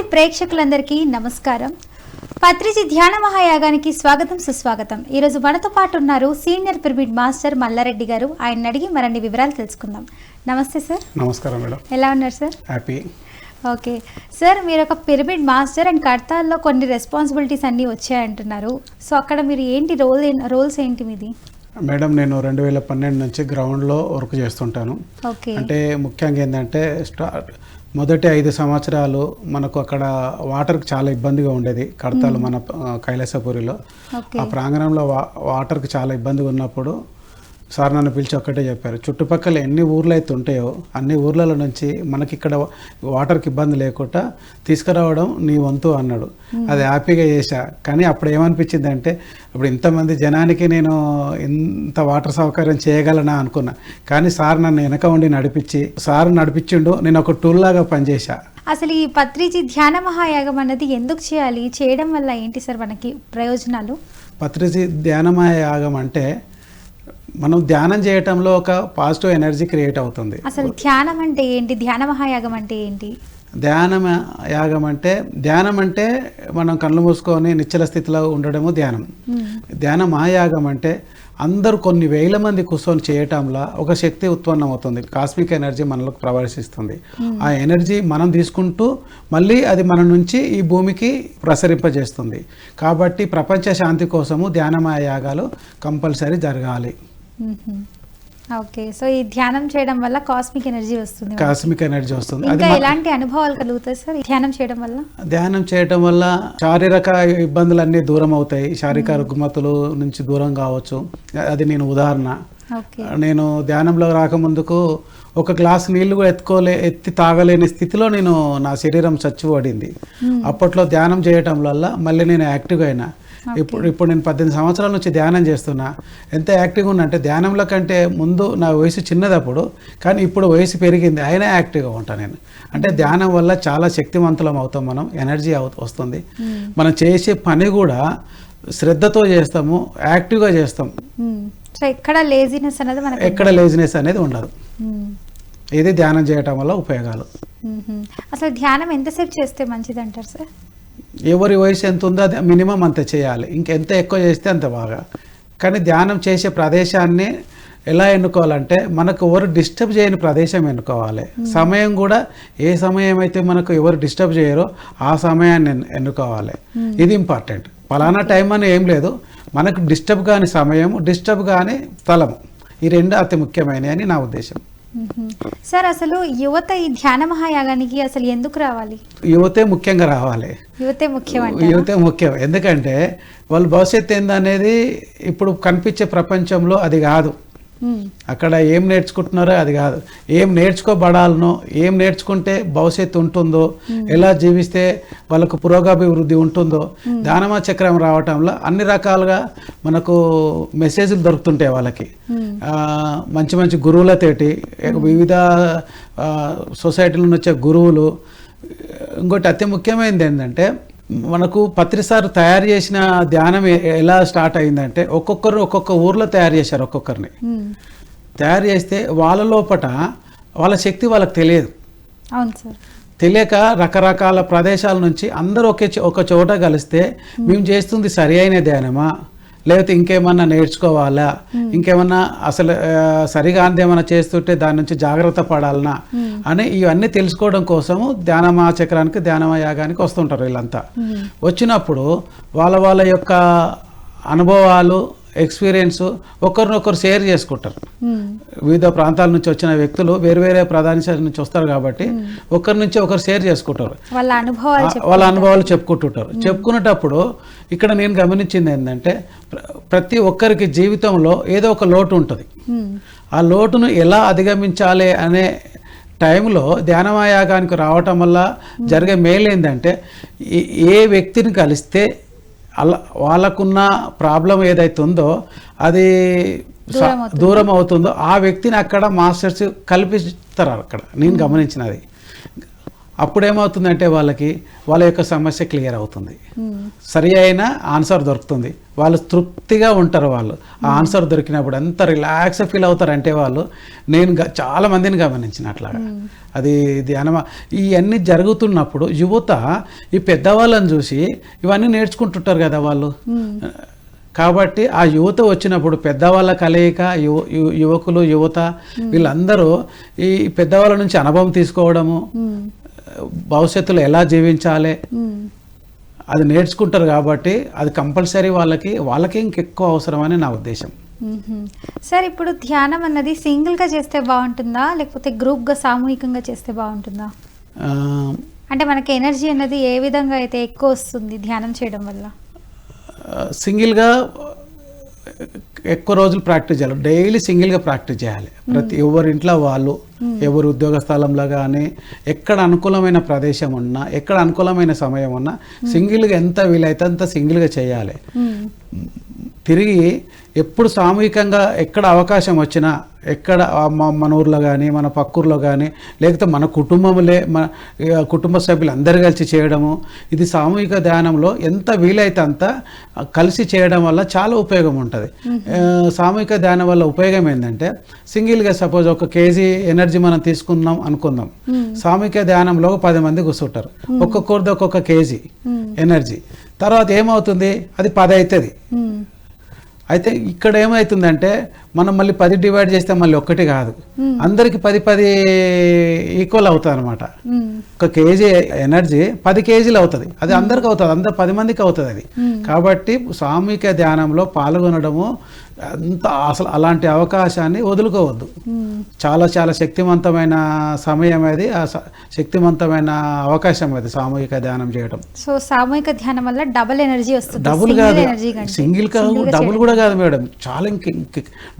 ఆర్తి ప్రేక్షకులందరికీ నమస్కారం. పత్రిజీ ధ్యాన మహాయాగానికి స్వాగతం సుస్వాగతం. ఈరోజు మనతో పాటు ఉన్నారు సీనియర్ పిరమిడ్ మాస్టర్ మల్లారెడ్డి గారు. ఆయన అడిగి మరిన్ని వివరాలు తెలుసుకుందాం. నమస్తే సార్. నమస్కారం మేడం. ఎలా ఉన్నారు సార్? హ్యాపీ. ఓకే సార్, మీరు ఒక పిరమిడ్ మాస్టర్ అండ్ కర్తాల్లో కొన్ని రెస్పాన్సిబిలిటీస్ అన్నీ వచ్చాయంటున్నారు. సో అక్కడ మీరు ఏంటి రోల్స్ ఏంటి మీది? మేడం, నేను 2012 నుంచి గ్రౌండ్లో వర్క్ చేస్తుంటాను. ఓకే. అంటే ముఖ్యంగా ఏంటంటే మొదటి 5 సంవత్సరాలు మనకు అక్కడ వాటర్కి చాలా ఇబ్బందిగా ఉండేది. కడతాలు మన కైలాసపురిలో ఆ ప్రాంగణంలో వాటర్కి చాలా ఇబ్బందిగా ఉన్నప్పుడు సార్ నన్ను పిలిచి ఒక్కటే చెప్పారు, చుట్టుపక్కల ఎన్ని ఊర్లు అయితే ఉంటాయో అన్ని ఊర్లలో నుంచి మనకి ఇక్కడ వాటర్కి ఇబ్బంది లేకుండా తీసుకురావడం నీ వంతు అన్నాడు. అది హ్యాపీగా చేశా. కానీ అప్పుడు ఏమనిపించింది అంటే, ఇప్పుడు ఇంతమంది జనానికి నేను ఇంత వాటర్ సౌకర్యం చేయగలనా అనుకున్నా. కానీ సార్ నన్ను వెనక ఉండి నడిపించిండు. నేను ఒక టూల్ లాగా పనిచేశా. అసలు ఈ పత్రిజీ ధ్యాన మహాయాగం అన్నది ఎందుకు చేయాలి, చేయడం వల్ల ఏంటి సార్ మనకి ప్రయోజనాలు? పత్రిజీ ధ్యానమయ యాగం అంటే మనం ధ్యానం చేయటంలో ఒక పాజిటివ్ ఎనర్జీ క్రియేట్ అవుతుంది. అసలు ధ్యానం అంటే ఏంటి, ధ్యాన మహాయాగం అంటే ఏంటి? ధ్యానం అంటే మనం కళ్ళు మూసుకొని నిశ్చల స్థితిలో ఉండడము ధ్యానం. ధ్యాన మహాయాగం అంటే అందరూ కొన్ని వేల మంది కూర్చొని చేయటంలో ఒక శక్తి ఉత్పన్నం అవుతుంది. కాస్మిక్ ఎనర్జీ మనలోకి ప్రవేశిస్తుంది. ఆ ఎనర్జీ మనం తీసుకుంటూ మళ్ళీ అది మన నుంచి ఈ భూమికి ప్రసరింపజేస్తుంది. కాబట్టి ప్రపంచ శాంతి కోసము ధ్యానమయ యాగాలు కంపల్సరీ జరగాలి. ఓకే. సో ఈ ధ్యానం చేయడం వల్ల కాస్మిక్ ఎనర్జీ వస్తుంది. ఇంకా ఎలాంటి అనుభవాలు కలుగుతాయి సార్ ధ్యానం చేయడం వల్ల? ధ్యానం చేయడం వల్ల శారీరక ఇబ్బందులన్నీ దూరం అవుతాయి. శారీరక రుగ్మతులు నుంచి దూరం కావచ్చు. అది నేను ఉదాహరణ. నేను ధ్యానంలో రాకముందుకు ఒక గ్లాస్ నీళ్లు కూడా ఎత్తి తాగలేని స్థితిలో నేను నా శరీరం చచ్చిపడింది. అప్పట్లో ధ్యానం చేయటం వల్ల మళ్ళీ నేను యాక్టివ్గా అయినా. ఇప్పుడు నేను 18 సంవత్సరాల నుంచి ధ్యానం చేస్తున్నా. ఎంత యాక్టివ్గా ఉన్నా అంటే ధ్యానంలో కంటే ముందు నా వయసు చిన్నదప్పుడు, కానీ ఇప్పుడు వయసు పెరిగింది అయినా యాక్టివ్గా ఉంటాను నేను. అంటే ధ్యానం వల్ల చాలా శక్తివంతులం అవుతాం. మనం ఎనర్జీ వస్తుంది. మనం చేసే పని కూడా శ్రద్ధతో చేస్తాము, యాక్టివ్గా చేస్తాం. సో ఎక్కడ లేజినెస్ అనేది ఉండదు. ఇది ధ్యానం చేయటం వల్ల ఉపయోగాలు. అసలు ధ్యానం ఎంతసేపు చేస్తే మంచిది అంటారు సార్? ఎవరి వయసు ఎంత ఉందో అది మినిమం అంత చేయాలి. ఇంకెంత ఎక్కువ చేస్తే అంత బాగా. కానీ ధ్యానం చేసే ప్రదేశాన్ని ఎలా ఎన్నుకోవాలంటే, మనకు ఎవరు డిస్టర్బ్ చేయని ప్రదేశం ఎన్నుకోవాలి. సమయం కూడా ఏ సమయం అయితే మనకు ఎవరు డిస్టర్బ్ చేయరో ఆ సమయాన్ని ఎన్నుకోవాలి. ఇది ఇంపార్టెంట్. ఫలానా టైం అని ఏం లేదు. మనకు డిస్టర్బ్ కాని సమయం, డిస్టర్బ్ కాని స్థలము, ఈ రెండు అతి ముఖ్యమైనవి అని నా ఉద్దేశం. సార్, అసలు యువత ఈ ధ్యాన మహాయాగానికి అసలు ఎందుకు రావాలి? యువతే ముఖ్యంగా రావాలి. యువతే ముఖ్యం. ఎందుకంటే వాళ్ళ భవిష్యత్తు ఏందనేది ఇప్పుడు కనిపించే ప్రపంచంలో అది కాదు. అక్కడ ఏం నేర్చుకుంటున్నారో అది కాదు. ఏం నేర్చుకోబడాలనో, ఏం నేర్చుకుంటే భవిష్యత్తు ఉంటుందో, ఎలా జీవిస్తే వాళ్ళకు పురోగభివృద్ధి ఉంటుందో, ధ్యానమా చక్రం రావటంలో అన్ని రకాలుగా మనకు మెసేజ్లు దొరుకుతుంటాయి వాళ్ళకి. మంచి మంచి గురువులతోటి, వివిధ సొసైటీల నుంచి వచ్చే గురువులు. ఇంకోటి అతి ముఖ్యమైనది ఏంటంటే, మనకు పత్రిసారు తయారు చేసిన ధ్యానం ఎలా స్టార్ట్ అయిందంటే, ఒక్కొక్క ఊర్లో తయారు చేశారు. ఒక్కొక్కరిని తయారు చేస్తే వాళ్ళ లోపట వాళ్ళ శక్తి వాళ్ళకి తెలియదు. తెలియక రకరకాల ప్రదేశాల నుంచి అందరూ ఒక చోట కలిస్తే, మేము చేస్తుంది సరి అయిన ధ్యానమా, లేకపోతే ఇంకేమన్నా నేర్చుకోవాలా, ఇంకేమన్నా అసలు సరిగా ఏమన్నా చేస్తుంటే దాని నుంచి జాగ్రత్త పడాలనా అని ఇవన్నీ తెలుసుకోవడం కోసము ధ్యానమా చక్రానికి, ధ్యానమా యాగానికి వస్తుంటారు. వీళ్ళంతా వచ్చినప్పుడు వాళ్ళ యొక్క అనుభవాలు, ఎక్స్పీరియన్స్ ఒకరినొకరు షేర్ చేసుకుంటారు. వివిధ ప్రాంతాల నుంచి వచ్చిన వ్యక్తులు వేరే ప్రదేశాల నుంచి వస్తారు కాబట్టి ఒకరి నుంచి ఒకరు షేర్ చేసుకుంటారు. వాళ్ళ అనుభవాలు చెప్పుకుంటుంటారు. చెప్పుకునేటప్పుడు ఇక్కడ నేను గమనించింది ఏంటంటే, ప్రతి ఒక్కరికి జీవితంలో ఏదో ఒక లోటు ఉంటుంది. ఆ లోటును ఎలా అధిగమించాలి అనే టైంలో ధ్యానమయాగానికి రావటం వల్ల జరిగే మేలు ఏంటంటే, ఏ వ్యక్తిని కలిస్తే అలా వాళ్ళకున్న ప్రాబ్లం ఏదైతే ఉందో అది దూరం అవుతుందో ఆ వ్యక్తిని అక్కడ మాస్టర్స్ కల్పిస్తారు. అక్కడ నేను గమనించినది అప్పుడేమవుతుందంటే వాళ్ళ యొక్క సమస్య క్లియర్ అవుతుంది, సరి అయిన ఆన్సర్ దొరుకుతుంది, వాళ్ళు తృప్తిగా ఉంటారు. వాళ్ళు ఆ ఆన్సర్ దొరికినప్పుడు ఎంత రిలాక్స్ ఫీల్ అవుతారంటే వాళ్ళు, నేను చాలా మందిని గమనించిన అట్లాగా. అది ధ్యానం ఇవన్నీ జరుగుతున్నప్పుడు యువత ఈ పెద్దవాళ్ళని చూసి ఇవన్నీ నేర్చుకుంటుంటారు కదా వాళ్ళు. కాబట్టి ఆ యువత వచ్చినప్పుడు పెద్దవాళ్ళ కలయిక, యువకులు యువత వీళ్ళందరూ ఈ పెద్దవాళ్ళ నుంచి అనుభవం తీసుకోవడము, భవిష్యత్తులో ఎలా జీవించాలి అది నేర్చుకుంటారు. కాబట్టి అది కంపల్సరీ వాళ్ళకి ఇంకెక్కువ అవసరమని నా ఉద్దేశం. సార్, ఇప్పుడు ధ్యానం అన్నది సింగిల్గా చేస్తే బాగుంటుందా, లేకపోతే గ్రూప్గా సామూహికంగా చేస్తే బాగుంటుందా? అంటే మనకి ఎనర్జీ అన్నది ఏ విధంగా అయితే ఎక్కువ వస్తుంది ధ్యానం చేయడం వల్ల? సింగిల్గా ఎక్కువ రోజులు ప్రాక్టీస్ చేయాలి, డైలీ సింగిల్గా ప్రాక్టీస్ చేయాలి. ప్రతి ఎవరి ఇంట్లో వాళ్ళు, ఎవరి ఉద్యోగ స్థలంలో కానీ, ఎక్కడ అనుకూలమైన ప్రదేశం ఉన్నా, ఎక్కడ అనుకూలమైన సమయం ఉన్నా సింగిల్గా ఎంత వీలైతే అంత సింగిల్గా చేయాలి. తిరిగి ఎప్పుడు సామూహికంగా ఎక్కడ అవకాశం వచ్చినా, ఎక్కడ మన ఊర్లో కానీ, మన పక్కూర్లో కానీ, లేకపోతే మన కుటుంబ సభ్యులు అందరు కలిసి చేయడము, ఇది సామూహిక ధ్యానంలో ఎంత వీలైతే అంత కలిసి చేయడం వల్ల చాలా ఉపయోగం ఉంటుంది. సామూహిక ధ్యానం వల్ల ఉపయోగం ఏంటంటే, సింగిల్గా సపోజ్ 1 kg ఎనర్జీ మనం తీసుకున్నాం అనుకుందాం, సామూహిక ధ్యానంలో 10 మంది కూర్చుంటారు, ఒక్కొక్కరిది ఒక్కొక్క kg ఎనర్జీ. తర్వాత ఏమవుతుంది, అది 10 అవుతుంది. అయితే ఇక్కడ ఏమవుతుందంటే, మనం మళ్ళీ 10 డివైడ్ చేస్తే మళ్ళీ 1 కాదు, అందరికి 10 ఈక్వల్ అవుతుంది అనమాట. 1 kg ఎనర్జీ 10 kgలు అవుతుంది, అది అందరికి అవుతుంది, అందరు 10 మందికి అవుతుంది అది. కాబట్టి సామూహిక ధ్యానంలో పాల్గొనడము అంత అసలు అలాంటి అవకాశాన్ని వదులుకోవద్దు. చాలా చాలా శక్తివంతమైన సమయం అది, శక్తివంతమైన అవకాశం అది సామూహిక ధ్యానం చేయడం. సో సామూహిక ధ్యానం వల్ల డబుల్ ఎనర్జీ వస్తుంది. డబుల్ కాదు, సింగిల్ కాదు, డబుల్ కూడా కాదు మేడం, చాలా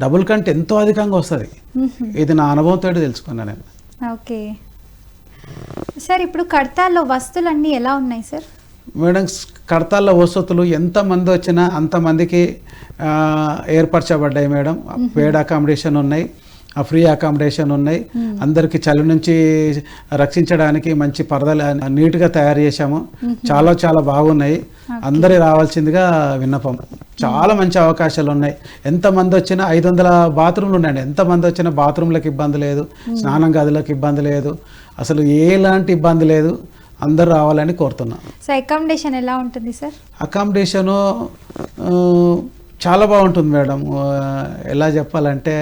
డబుల్ కంటే ఎంతో అధికంగా వస్తుంది. ఇది నా అనుభవంతో తెలుసుకున్నా నేను. ఓకే సార్, ఇప్పుడు కడతాల్లో వస్తువులన్నీ ఎలా ఉన్నాయి సార్? మేడం, కడతాల్లో వసతులు ఎంతమంది వచ్చినా అంతమందికి ఏర్పరచబడ్డాయి మేడం. పేడ్ అకామిడేషన్ ఉన్నాయి, ఫ్రీ అకామిడేషన్ ఉన్నాయి, అందరికి చలి నుంచి రక్షించడానికి మంచి పరదలు నీట్గా తయారు చేశాము, చాలా చాలా బాగున్నాయి. అందరి రావాల్సిందిగా విన్నపం. చాలా మంచి అవకాశాలు ఉన్నాయి. ఎంతమంది వచ్చినా 500 బాత్రూమ్లు ఉన్నాయండి, ఎంతమంది వచ్చినా బాత్రూమ్లకు ఇబ్బంది లేదు, స్నానం గదులకు ఇబ్బంది లేదు, అసలు ఎలాంటి ఇబ్బంది లేదు. అందరూ రావాలని కోరుతున్నాం. సో అకామిడేషన్ ఎలా ఉంటుంది సార్? అకామిడేషను చాలా బాగుంటుంది మేడం. ఎలా చెప్పాలంటే,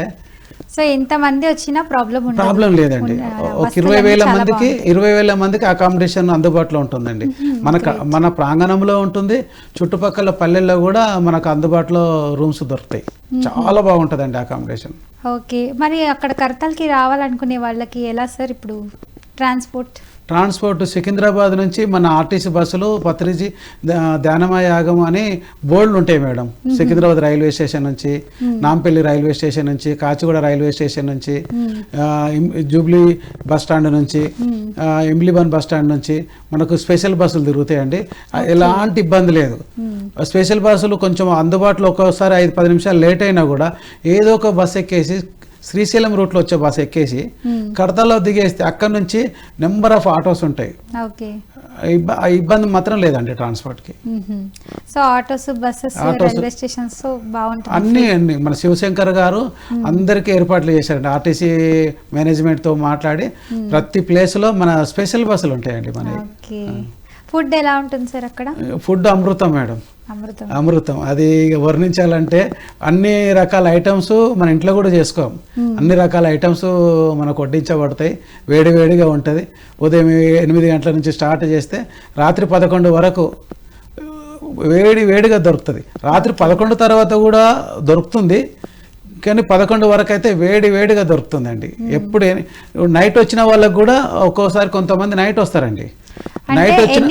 సో ఎంతమంది వచ్చినా ప్రాబ్లం లేదండి. ఒక 20,000 మందికి అకామిడేషన్ అందుబాటులో ఉంటుందండి. మన ప్రాంగణంలో ఉంటుంది, చుట్టుపక్కల పల్లెల్లో కూడా మనకు అందుబాటులో రూమ్స్ దొరుకుతాయి. చాలా బాగుంటుందండి అకామిడేషన్. ఓకే, మరి అక్కడ కర్తాల్కి రావాలనుకునే వాళ్ళకి ఎలా సార్ ఇప్పుడు ట్రాన్స్పోర్ట్? సికింద్రాబాద్ నుంచి మన ఆర్టీసీ బస్సులు పత్రిజీ ధ్యానమయాగం అని బోర్డులు ఉంటాయి మేడం. సికింద్రాబాద్ రైల్వే స్టేషన్ నుంచి, నాంపల్లి రైల్వే స్టేషన్ నుంచి, కాచిగూడ రైల్వే స్టేషన్ నుంచి, జూబ్లీ బస్ స్టాండ్ నుంచి, ఇమ్లిబన్ బస్ స్టాండ్ నుంచి మనకు స్పెషల్ బస్సులు తిరుగుతాయండి. ఎలాంటి ఇబ్బంది లేదు. స్పెషల్ బస్సులు కొంచెం అందుబాటులో ఒక్కోసారి 5-10 నిమిషాలు లేట్ అయినా కూడా ఏదో ఒక బస్ ఎక్కేసి శ్రీశైలం రూట్లో వచ్చే బస్ ఎక్కేసి కడతాలో దిగేస్తే అక్కడ నుంచి నెంబర్ ఆఫ్ ఆటోస్ ఉంటాయి. ఇబ్బంది మాత్రం లేదండి ట్రాన్స్పోర్ట్కి. So autos, buses, railway stations బాగుంటాయి అన్ని. మన శివశంకర్ గారు అందరికీ ఏర్పాట్లు చేశారండి. ఆర్టీసీ మేనేజ్మెంట్తో మాట్లాడి ప్రతి ప్లేస్లో మన స్పెషల్ బస్సులు ఉంటాయండి. మన ఫుడ్ ఎలా ఉంటుంది సార్ అక్కడ? ఫుడ్ అమృతం మేడం, అమృతం. అది వర్ణించాలంటే అన్ని రకాల ఐటమ్స్ మన ఇంట్లో కూడా చేసుకోం. అన్ని రకాల ఐటమ్స్ మనకు వడ్డించబడతాయి, వేడివేడిగా ఉంటుంది. ఉదయం 8 గంటల నుంచి స్టార్ట్ చేస్తే రాత్రి 11 వరకు వేడిగా దొరుకుతుంది. రాత్రి 11 తర్వాత కూడా దొరుకుతుంది, కానీ 11 వరకు అయితే వేడిగా దొరుకుతుందండి. ఎప్పుడు నైట్ వచ్చిన వాళ్ళకు కూడా ఒక్కోసారి కొంతమంది నైట్ వస్తారండి. నైట్ వచ్చిన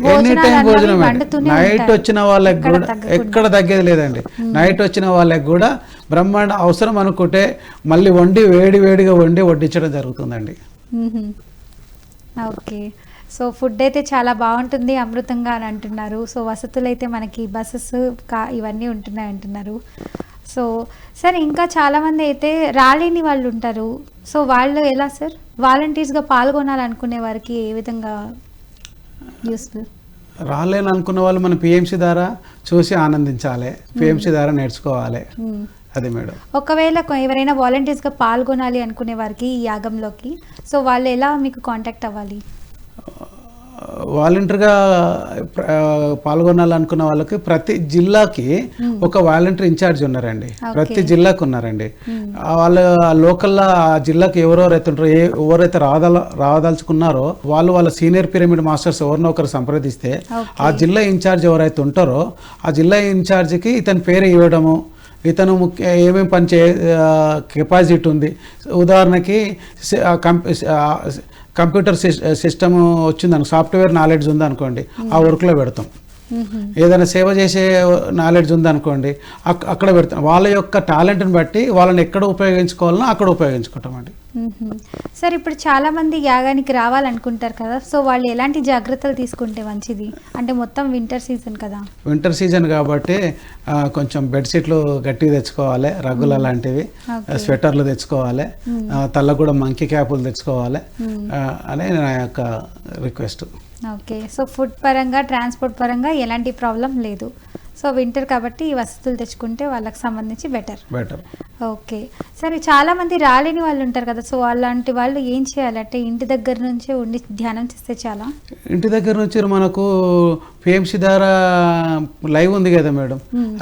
భోజనం, నైట్ వచ్చిన వాళ్ళకి కూడా ఎక్కడ తగ్గేది లేదండి. నైట్ వచ్చిన వాళ్ళకి కూడా బ్రహ్మాండ అవసరం అనుకుంటే మళ్ళీ వేడిగా వడ్డించడం జరుగుతుందండి. ఓకే, సో ఫుడ్ అయితే చాలా బాగుంటుంది, అమృతంగా అని అంటున్నారు. సో వసతులు అయితే మనకి బస్సెస్ ఇవన్నీ ఉంటున్నాయి అంటున్నారు. సో సార్ ఇంకా చాలామంది అయితే రాలేని వాళ్ళు ఉంటారు. సో వాళ్ళు ఎలా సార్ వాలంటీర్స్గా పాల్గొనాలనుకునే వారికి ఏ విధంగా యూస్ఫుల్? రాలేని అనుకున్న వాళ్ళు మన పిఎంసి ద్వారా చూసి ఆనందించాలి, పిఎంసి ద్వారా నేర్చుకోవాలి. అది మేడం. ఒకవేళ ఎవరైనా వాలంటీర్స్గా పాల్గొనాలి అనుకునే వారికి ఈ యాగంలోకి, సో వాళ్ళు ఎలా మీకు కాంటాక్ట్ అవ్వాలి? వాలంటీర్గా పాల్గొనాలనుకున్న వాళ్ళకి ప్రతి జిల్లాకి ఒక వాలంటీర్ ఇన్ఛార్జ్ ఉన్నారండి. ప్రతి జిల్లాకు ఉన్నారండి. వాళ్ళు లోకల్లో ఆ జిల్లాకి ఎవరెవరైతే ఉంటారో, ఎవరైతే రావదలుచుకున్నారో వాళ్ళు వాళ్ళ సీనియర్ పిరమిడ్ మాస్టర్స్ ఎవరినో ఒకరు సంప్రదిస్తే ఆ జిల్లా ఇన్ఛార్జ్ ఎవరైతే ఉంటారో ఆ జిల్లా ఇన్ఛార్జ్కి ఇతని పేరు ఇవ్వడము, ఇతను ఏమేమి పని కెపాసిటీ ఉంది. ఉదాహరణకి కంప్యూటర్ సిస్టమ్ వచ్చిందనుకో, సాఫ్ట్వేర్ నాలెడ్జ్ ఉందనుకోండి, ఆ వర్క్లో పెడతాం. ఏదైనా సేవ చేసే నాలెడ్జ్ ఉందనుకోండి, అక్కడ పెడతాం. వాళ్ళ యొక్క టాలెంట్ని బట్టి వాళ్ళని ఎక్కడ ఉపయోగించుకోవాలనో అక్కడ ఉపయోగించుకుంటామండి. సార్ ఇప్పుడు చాలామంది యాగానికి రావాలనుకుంటారు కదా, సో వాళ్ళు ఎలాంటి జాగ్రత్తలు తీసుకుంటే మంచిది? అంటే మొత్తం వింటర్ సీజన్ కదా. వింటర్ సీజన్ కాబట్టి కొంచెం బెడ్షీట్లు గట్టిగా తెచ్చుకోవాలి, రగ్గులు అలాంటివి, స్వెటర్లు తెచ్చుకోవాలి, తల్ల కూడా మంకీ క్యాపులు తెచ్చుకోవాలి అని నా యొక్క రిక్వెస్ట్. ఓకే. సో ఫుడ్ పరంగా, ట్రాన్స్పోర్ట్ పరంగా ఎలాంటి ప్రాబ్లం లేదు. సో వింటర్ కాబట్టి ఈ వసతులు తెచ్చుకుంటే వాళ్ళకి సంబంధించి బెటర్. ఓకే. సరే, చాలామంది రాలేని వాళ్ళు ఉంటారు కదా, సో అలాంటి వాళ్ళు ఏం చేయాలంటే ఇంటి దగ్గర నుంచే ఉండి ధ్యానం చేస్తే చాలా? ఇంటి దగ్గర నుంచి మనకు పిఎంసి ద్వారా లైవ్ ఉంది కదా మేడం,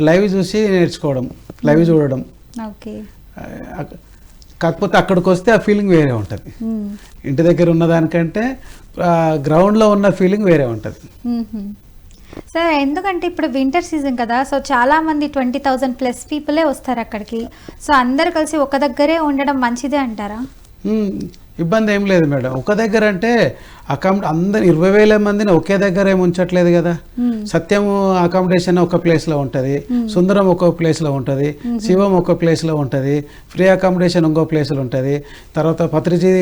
లైవ్ చూసి నేర్చుకోవడం, లైవ్ చూడడం. ఓకే. కాకపోతే అక్కడికి వస్తే ఆ ఫీలింగ్ వేరే ఉంటుంది. ఇంటి దగ్గర ఉన్నదానికంటే గ్రౌండ్లో ఉన్న ఫీలింగ్ వేరే ఉంటుంది. సార్ ఎందుకంటే ఇప్పుడు వింటర్ సీజన్ కదా, సో చాలామంది 20,000+ పీపులే వస్తారు అక్కడికి. సో అందరు కలిసి ఒక దగ్గరే ఉండడం మంచిదే అంటారా? ఇబ్బంది ఏం లేదు మేడం. ఒక దగ్గర అంటే అందరు 20,000 మందిని ఒకే దగ్గర ఏమి ఉంచట్లేదు కదా. సత్యము అకామిడేషన్ ఒక ప్లేస్లో ఉంటుంది, సుందరం ఒక ప్లేస్లో ఉంటుంది, శివం ఒక ప్లేస్లో ఉంటుంది, ఫ్రీ అకామిడేషన్ ఇంకో ప్లేస్లో ఉంటుంది, తర్వాత పత్రిజీ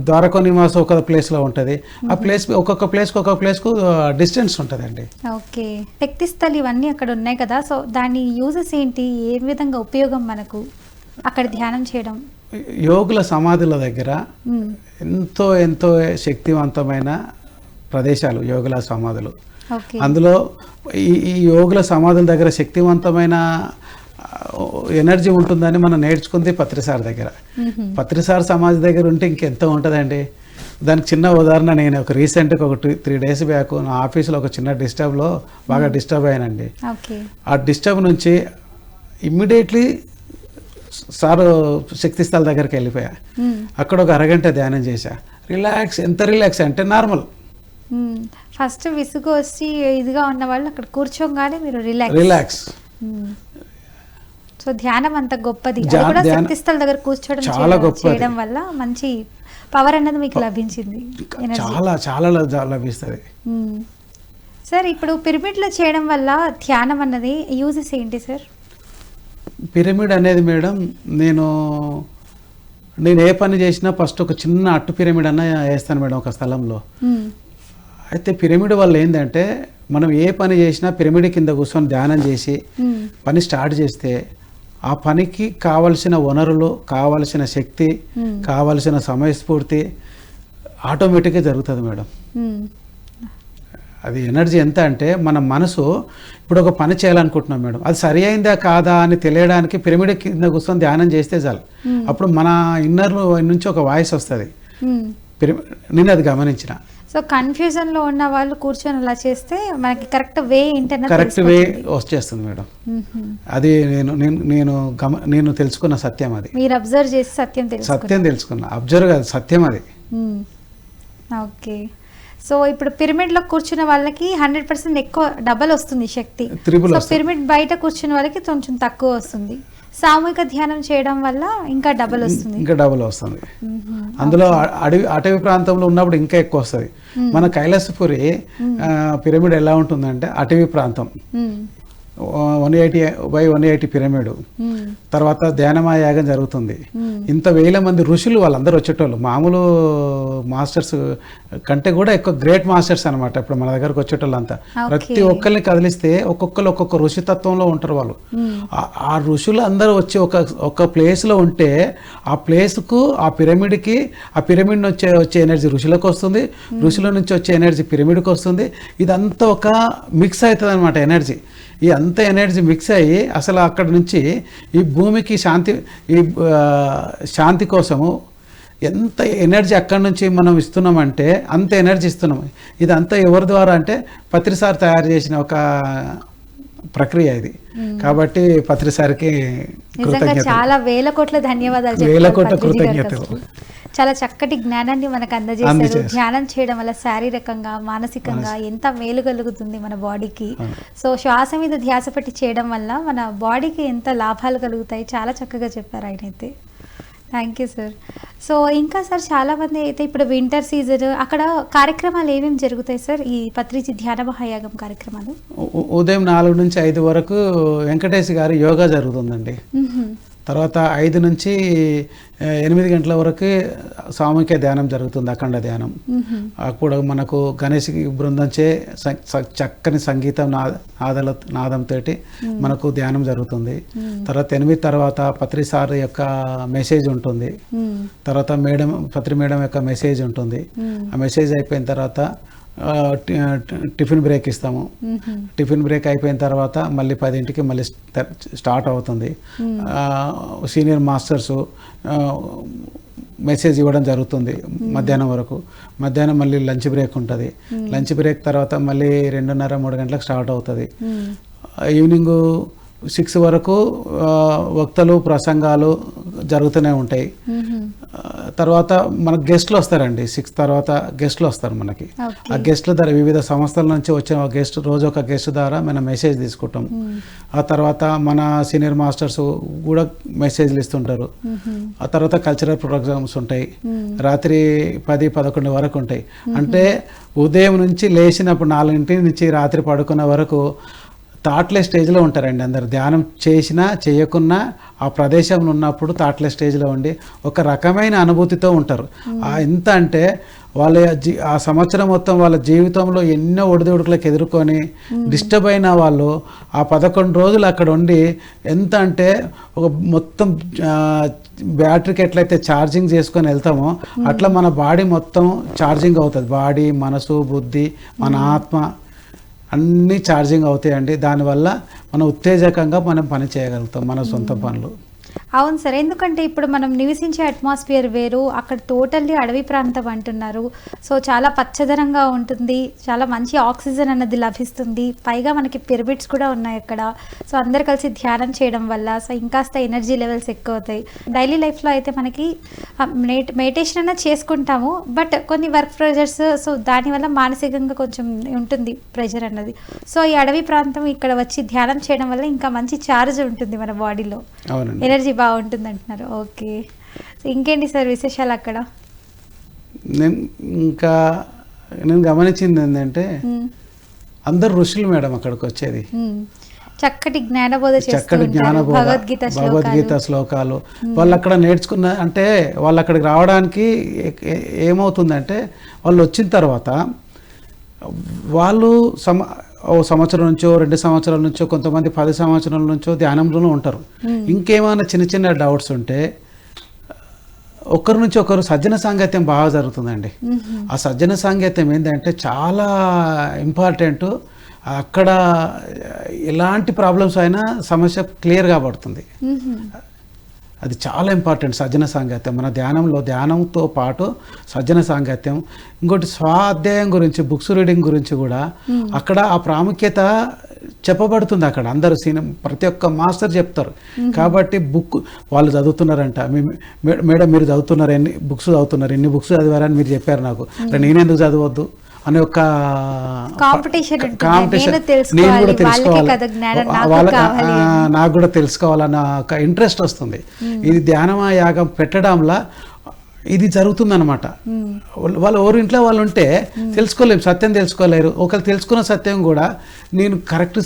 ద్వారకా నివాసం ఒక ప్లేస్లో ఉంటుంది. ఆ ప్లేస్ ఒక్కొక్క ప్లేస్కు డిస్టెన్స్ ఉంటుందండి. ఓకే. శక్తి స్థల్ ఇవన్నీ అక్కడ ఉన్నాయి కదా, సో దాని యూజెస్ ఏంటి? ఏ విధంగా ఉపయోగం మనకు అక్కడ ధ్యానం చేయడం? యోగుల సమాధుల దగ్గర ఎంతో ఎంతో శక్తివంతమైన ప్రదేశాలు యోగుల సమాధులు. అందులో ఈ యోగుల సమాధుల దగ్గర శక్తివంతమైన ఎనర్జీ ఉంటుందని మనం నేర్చుకుంది పత్రిసార్ దగ్గర. పత్రిసార్ సమాధి దగ్గర ఉంటే ఇంకెంతో ఉంటుందండి. దానికి చిన్న ఉదాహరణ, నేను ఒక రీసెంట్గా ఒక 3 days బ్యాక్ నా ఆఫీస్లో ఒక చిన్న డిస్టర్బ్లో బాగా డిస్టర్బ్ అయ్యానండి. ఆ డిస్టర్బ్ నుంచి ఇమ్మీడియట్లీ సార్ శక్తి స్థల దగ్గరికి వెళ్ళిపోయా. అక్కడ ఒక అరగంట ధ్యానం చేశా. రిలాక్స్, ఎంత రిలాక్స్ అంటే నార్మల్. ఫస్ట్ విసుగు వచ్చి ఇదిగా ఉన్న వాళ్ళు అక్కడ కూర్చోగానే మీరు రిలాక్స్. సో ధ్యానం అంత గొప్పది. శక్తి స్థల దగ్గర కూర్చోవడం చాలా గొప్పది. చేయడం వల్ల మంచి పవర్ అన్నది మీకు లభించింది. చాలా చాలా లభిస్తుంది. సార్ ఇప్పుడు పిరమిడ్లో చేయడం వల్ల ధ్యానం అన్నది యూజెస్ ఏంటి సార్? పిరమిడ్ అనేది మేడం, నేను ఏ పని చేసినా ఫస్ట్ ఒక చిన్న అట్టు పిరమిడ్ అన్న వేస్తాను మేడం ఒక స్థలంలో. అయితే పిరమిడ్ వల్ల ఏంటంటే మనం ఏ పని చేసినా పిరమిడ్ కింద కూర్చొని ధ్యానం చేసి పని స్టార్ట్ చేస్తే ఆ పనికి కావలసిన వనరులు, కావలసిన శక్తి, కావలసిన సమయస్ఫూర్తి ఆటోమేటిక్గా జరుగుతుంది మేడం. అది ఎనర్జీ ఎంత అంటే మన మనసు ఇప్పుడు ఒక పని చేయాలనుకుంటున్నాం మేడం, అది సరి అయిందా కాదా అని తెలియడానికి పిరమిడ్ కింద కూర్చొని ధ్యానం చేస్తే చాలు. అప్పుడు మన ఇన్నర్ నుంచి ఒక వాయిస్ వస్తుంది. నేను అది గమనించిన. సో కన్ఫ్యూజన్లో ఉన్న వాళ్ళు కూర్చొని అలా చేస్తే మనకి కరెక్ట్ వే వచ్చేస్తుంది మేడం. అది నేను తెలుసుకున్న సత్యం. అది మీరు అబ్జర్వ్ చేసి సత్యం తెలుసుకున్నా. అబ్జర్వ్ కాదు, సత్యం అది. ఓకే. సో ఇప్పుడు పిరమిడ్లో కూర్చున్న వాళ్ళకి 100% ఎక్కువ డబల్ వస్తుంది శక్తి. సో పిరమిడ్ బయట కూర్చున్న వాళ్ళకి కొంచెం తక్కువ వస్తుంది. సామూహిక ధ్యానం చేయడం వల్ల ఇంకా డబల్ వస్తుంది. అందులో అటవీ ప్రాంతంలో ఉన్నప్పుడు ఇంకా ఎక్కువ వస్తుంది. మన కైలాసపురి పిరమిడ్ ఎలా ఉంటుందంటే అటవీ ప్రాంతం, 180/180 పిరమిడ్, తర్వాత ధ్యానమాయ యాగం జరుగుతుంది. ఇంత వేల మంది ఋషులు వాళ్ళందరూ వచ్చేటోళ్ళు, మామూలు మాస్టర్స్ కంటే కూడా ఎక్కువ గ్రేట్ మాస్టర్స్ అనమాట. ఇప్పుడు మన దగ్గరకు వచ్చేటోళ్ళు అంతా ప్రతి ఒక్కరిని కదిలిస్తే ఒక్కొక్కరు ఒక్కొక్క ఋషితత్వంలో ఉంటారు వాళ్ళు. ఆ ఋషులు అందరూ వచ్చి ఒక ప్లేస్లో ఉంటే ఆ ప్లేస్కు ఆ పిరమిడ్కి, ఆ పిరమిడ్ నుంచి వచ్చే ఎనర్జీ ఋషులకు వస్తుంది, ఋషుల నుంచి వచ్చే ఎనర్జీ పిరమిడ్కి వస్తుంది. ఇదంతా ఒక మిక్స్ అవుతుంది అనమాట ఎనర్జీ. ఈ అంత ఎనర్జీ మిక్స్ అయ్యి అసలు అక్కడ నుంచి ఈ భూమికి శాంతి కోసము ఎంత ఎనర్జీ అక్కడి నుంచి మనం ఇస్తున్నామంటే అంత ఎనర్జీ ఇస్తున్నాం. ఇదంతా ఎవరి ద్వారా అంటే పత్రిసారి తయారు చేసిన ఒక ప్రక్రియ ఇది. కాబట్టి పత్రిసారికి చాలా వేల కోట్ల ధన్యవాదాలు. వేల కోట్ల కృతజ్ఞతలు. చాలా చక్కటి జ్ఞానాన్ని మనకు అందజేశారు. ధ్యానం చేయడం వల్ల శారీరకంగా మానసికంగా ఎంత మేలు కలుగుతుంది మన బాడీకి. సో శ్వాస మీద ధ్యాస పెట్టి చేయడం వల్ల మన బాడీకి ఎంత లాభాలు కలుగుతాయి, చాలా చక్కగా చెప్పారు ఆయన అయితే. Thank you sir. సో ఇంకా సార్ చాలామంది అయితే ఇప్పుడు వింటర్ సీజన్ అక్కడ కార్యక్రమాలు ఏమేమి జరుగుతాయి సార్ ఈ పత్రిజీ ధ్యాన మహాయాగం కార్యక్రమాలు? ఉదయం 4 నుంచి 5 వరకు వెంకటేష్ గారి యోగా జరుగుతుందండి. తర్వాత 5 నుంచి 8 గంటల వరకు సామూహిక ధ్యానం జరుగుతుంది, అఖండ ధ్యానం. అప్పుడు మనకు గణేష్ బృందంచే చక్కని సంగీతం నాదంతో మనకు ధ్యానం జరుగుతుంది. తర్వాత 8 తర్వాత పత్రి సార్ యొక్క మెసేజ్ ఉంటుంది. తర్వాత పత్రి మేడం యొక్క మెసేజ్ ఉంటుంది. ఆ మెసేజ్ అయిపోయిన తర్వాత టిఫిన్ బ్రేక్ ఇస్తాము. టిఫిన్ బ్రేక్ అయిపోయిన తర్వాత మళ్ళీ 10ంటికి మళ్ళీ స్టార్ట్ అవుతుంది. సీనియర్ మాస్టర్స్ మెసేజ్ ఇవ్వడం జరుగుతుంది మధ్యాహ్నం వరకు. మధ్యాహ్నం మళ్ళీ లంచ్ బ్రేక్ ఉంటుంది. లంచ్ బ్రేక్ తర్వాత మళ్ళీ 2:30-3 గంటలకు స్టార్ట్ అవుతుంది. ఈవినింగ్ 6 వరకు వక్తలు ప్రసంగాలు జరుగుతూనే ఉంటాయి. తర్వాత మనకు గెస్ట్లు వస్తారండి. 6 తర్వాత గెస్ట్లు వస్తారు మనకి. ఆ గెస్ట్ల ద్వారా వివిధ సంస్థల నుంచి వచ్చిన గెస్ట్, రోజు ఒక గెస్ట్ ద్వారా మనం మెసేజ్ తీసుకుంటాం. ఆ తర్వాత మన సీనియర్ మాస్టర్స్ కూడా మెసేజ్లు ఇస్తుంటారు. ఆ తర్వాత కల్చరల్ ప్రోగ్రామ్స్ ఉంటాయి. రాత్రి 10-11 వరకు ఉంటాయి. అంటే ఉదయం నుంచి లేచినప్పుడు 4 నుంచి రాత్రి పడుకున్న వరకు థాట్లెస్ స్టేజ్లో ఉంటారండి అందరు. ధ్యానం చేసినా చేయకున్నా ఆ ప్రదేశంలో ఉన్నప్పుడు థాట్లెస్ స్టేజ్లో ఉండి ఒక రకమైన అనుభూతితో ఉంటారు. ఎంత అంటే వాళ్ళ ఆ సంవత్సరం మొత్తం వాళ్ళ జీవితంలో ఎన్నో ఒడిదుడుకులకు ఎదుర్కొని డిస్టర్బ్ అయిన వాళ్ళు ఆ 11 రోజులు అక్కడ ఉండి ఎంత అంటే ఒక మొత్తం బ్యాటరీకి ఎట్లయితే ఛార్జింగ్ చేసుకొని వెళ్తామో అట్లా మన బాడీ మొత్తం ఛార్జింగ్ అవుతుంది. బాడీ, మనసు, బుద్ధి, మన ఆత్మ అన్నీ ఛార్జింగ్ అవుతాయండి. దానివల్ల మనం ఉత్తేజకంగా మనం పని చేయగలుగుతాం, మన సొంత పనులు. అవును సార్, ఎందుకంటే ఇప్పుడు మనం నివసించే అట్మాస్ఫియర్ వేరు, అక్కడ టోటల్లీ అడవి ప్రాంతం అంటున్నారు. సో చాలా పచ్చదనంగా ఉంటుంది, చాలా మంచి ఆక్సిజన్ అన్నది లభిస్తుంది. పైగా మనకి పిరమిడ్స్ కూడా ఉన్నాయి అక్కడ. సో అందరు కలిసి ధ్యానం చేయడం వల్ల సో ఇంకాస్త ఎనర్జీ లెవెల్స్ ఎక్కువ అవుతాయి. డైలీ లైఫ్లో అయితే మనకి మెడిటేషన్ అన్న చేసుకుంటాము, బట్ కొన్ని వర్క్ ప్రెజర్స్, సో దానివల్ల మానసికంగా కొంచెం ఉంటుంది ప్రెషర్ అన్నది. సో ఈ అడవి ప్రాంతం ఇక్కడ వచ్చి ధ్యానం చేయడం వల్ల ఇంకా మంచి ఛార్జ్ ఉంటుంది మన బాడీలో, ఎనర్జీ బాగుంటుంది అంటున్నారు. ఓకే, ఇంకేంటి సార్ విశేషాలు అక్కడ? నేను గమనించింది ఏంటంటే అందరు ఋషులు మేడం అక్కడికి వచ్చేది. చక్కటి జ్ఞానబోధ, భగవద్గీత శ్లోకాలు వాళ్ళు అక్కడ నేర్చుకున్న. అంటే వాళ్ళు అక్కడికి రావడానికి ఏమవుతుందంటే వాళ్ళు వచ్చిన తర్వాత వాళ్ళు సంవత్సరం నుంచో 2 సంవత్సరాల నుంచో కొంతమంది 10 సంవత్సరాల నుంచో ధ్యానంలోనే ఉంటారు. ఇంకేమైనా చిన్న చిన్న డౌట్స్ ఉంటే ఒకరి నుంచి ఒకరు సజ్జన సాంగత్యం బాగా జరుగుతుందండి. ఆ సజ్జన సాంగత్యం ఏంటంటే చాలా ఇంపార్టెంట్. అక్కడ ఎలాంటి ప్రాబ్లమ్స్ అయినా సమస్య క్లియర్ కాబడుతుంది. అది చాలా ఇంపార్టెంట్ సజ్జన సాంగత్యం. మన ధ్యానంతో పాటు సజ్జన సాంగత్యం, ఇంకోటి స్వాధ్యాయం గురించి, బుక్స్ రీడింగ్ గురించి కూడా అక్కడ ఆ ప్రాముఖ్యత చెప్పబడుతుంది. అక్కడ అందరూ ప్రతి ఒక్క మాస్టర్ చెప్తారు. కాబట్టి బుక్ వాళ్ళు చదువుతున్నారంట, మేడం మీరు చదువుతున్నారు, ఎన్ని బుక్స్ చదువుతున్నారు, ఎన్ని బుక్స్ చదివారని మీరు చెప్పారు నాకు, నేనెందుకు చదవద్దు అనే ఒక కాంపిటీషన్, నేను కూడా తెలుసుకోవాలి, నాకు కూడా తెలుసుకోవాలన్న ఒక ఇంట్రెస్ట్ వస్తుంది. ఇది ధ్యానమా యాగం పెట్టడంలో ఇది జరుగుతుందన్నమాట. వాళ్ళు ఎవరి ఇంట్లో వాళ్ళు ఉంటే తెలుసుకోలేము, సత్యం తెలుసుకోలేరు. ఒకరు తెలుసుకున్న సత్యం కూడా నేను కరెక్ట్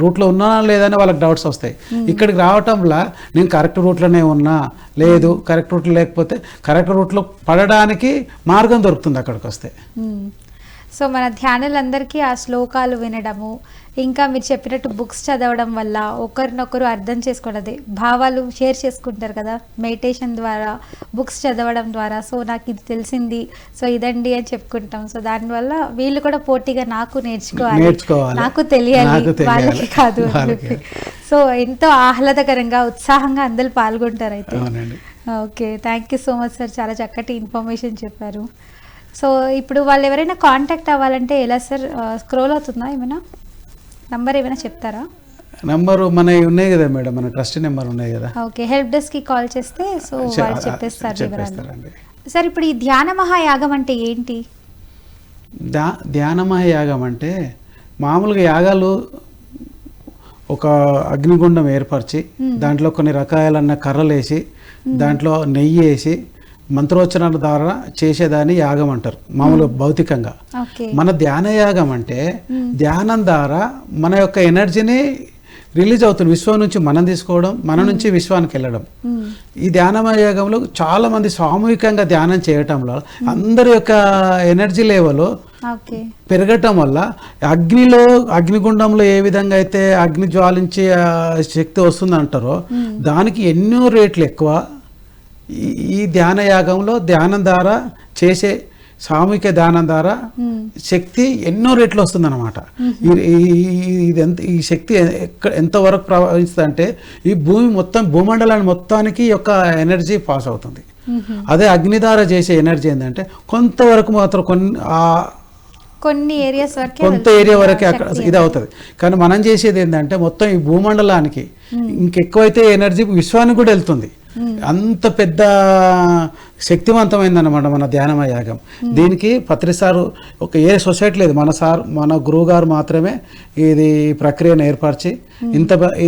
రూట్లో ఉన్నానా లేదని వాళ్ళకి డౌట్స్ వస్తాయి. ఇక్కడికి రావటంలో నేను కరెక్ట్ రూట్లోనే ఉన్నా, లేదు కరెక్ట్ రూట్లో లేకపోతే కరెక్ట్ రూట్లో పడడానికి మార్గం దొరుకుతుంది అక్కడికి వస్తే. సో మన ధ్యానులందరికీ ఆ శ్లోకాలు వినడము, ఇంకా మీరు చెప్పినట్టు బుక్స్ చదవడం వల్ల ఒకరినొకరు అర్థం చేసుకోవడం, అదే భావాలు షేర్ చేసుకుంటారు కదా మెడిటేషన్ ద్వారా, బుక్స్ చదవడం ద్వారా. సో నాకు ఇది తెలిసింది, సో ఇదండి అని చెప్పుకుంటాం. సో దానివల్ల వీళ్ళు కూడా పోటీగా నాకు నేర్చుకోవాలి, నాకు తెలియాలి, వాళ్ళకి కాదు అని చెప్పి. సో ఎంతో ఆహ్లాదకరంగా ఉత్సాహంగా అందరూ పాల్గొంటారు అయితే. Okay, thank you so much sir, చాలా చక్కటి ఇన్ఫర్మేషన్ చెప్పారు. సో ఇప్పుడు వాళ్ళు ఎవరైనా కాంటాక్ట్ అవ్వాలంటే ఎలా సార్? స్క్రోల్ అవుతుందా ఏమైనా నంబర్ ఏమైనా చెప్తారా? నంబరు మన ఉన్నాయి కదా మేడం, మన ట్రస్ట్ నెంబర్ ఉన్నాయి కదా. ఓకే, హెల్ప్ డెస్క్కి కాల్ చేస్తే సో వాళ్ళు చెప్పేస్తారు వివరాలు. సార్ ఇప్పుడు ఈ ధ్యాన మహాయాగం అంటే ఏంటి? ధ్యాన మహాయాగం అంటే మామూలుగా యాగాలు ఒక అగ్నిగుండం ఏర్పరిచి దాంట్లో కొన్ని రకాలన్న కర్రలు వేసి దాంట్లో నెయ్యి వేసి మంత్రోచ్చరణ ద్వారా చేసేదాన్ని యాగం అంటారు మామూలుగా భౌతికంగా. మన ధ్యాన యాగం అంటే ధ్యానం ద్వారా మన యొక్క ఎనర్జీని రిలీజ్ అవుతుంది, విశ్వం నుంచి మనం తీసుకోవడం, మన నుంచి విశ్వానికి వెళ్ళడం. ఈ ధ్యానమయాగంలో చాలా మంది సామూహికంగా ధ్యానం చేయటంలో అందరి యొక్క ఎనర్జీ లెవెల్ పెరగటం వల్ల అగ్నిగుండంలో ఏ విధంగా అయితే అగ్ని జ్వాలించే శక్తి వస్తుంది అంటారో దానికి ఎన్నో రేట్లు ఎక్కువ ఈ ధ్యాన యాగంలో ధ్యానం ద్వారా చేసే సామూహిక ధ్యానం ద్వారా శక్తి ఎన్నో రెట్లు వస్తుందన్నమాట. ఈ శక్తి ఎంతవరకు ప్రవహిస్తుంది అంటే ఈ భూమి మొత్తం భూమండలాన్ని మొత్తానికి యొక్క ఎనర్జీ పాస్ అవుతుంది. అదే అగ్ని ద్వారా చేసే ఎనర్జీ ఏంటంటే కొంతవరకు మాత్రం కొన్ని ఏరియాస్ వరకు, కొంత ఏరియా వరకే అక్కడ ఇది అవుతుంది. కానీ మనం చేసేది ఏంటంటే మొత్తం ఈ భూమండలానికి ఇంకెక్కువైతే ఎనర్జీ విశ్వానికి కూడా వెళ్తుంది. అంత పెద్ద శక్తివంతమైందన్నమాట మన ధ్యానమ యాగం. దీనికి పత్రిసారు ఒక ఏ సొసైటీ లేదు, మన గురువు గారు మాత్రమే ఇది ప్రక్రియను ఏర్పరిచి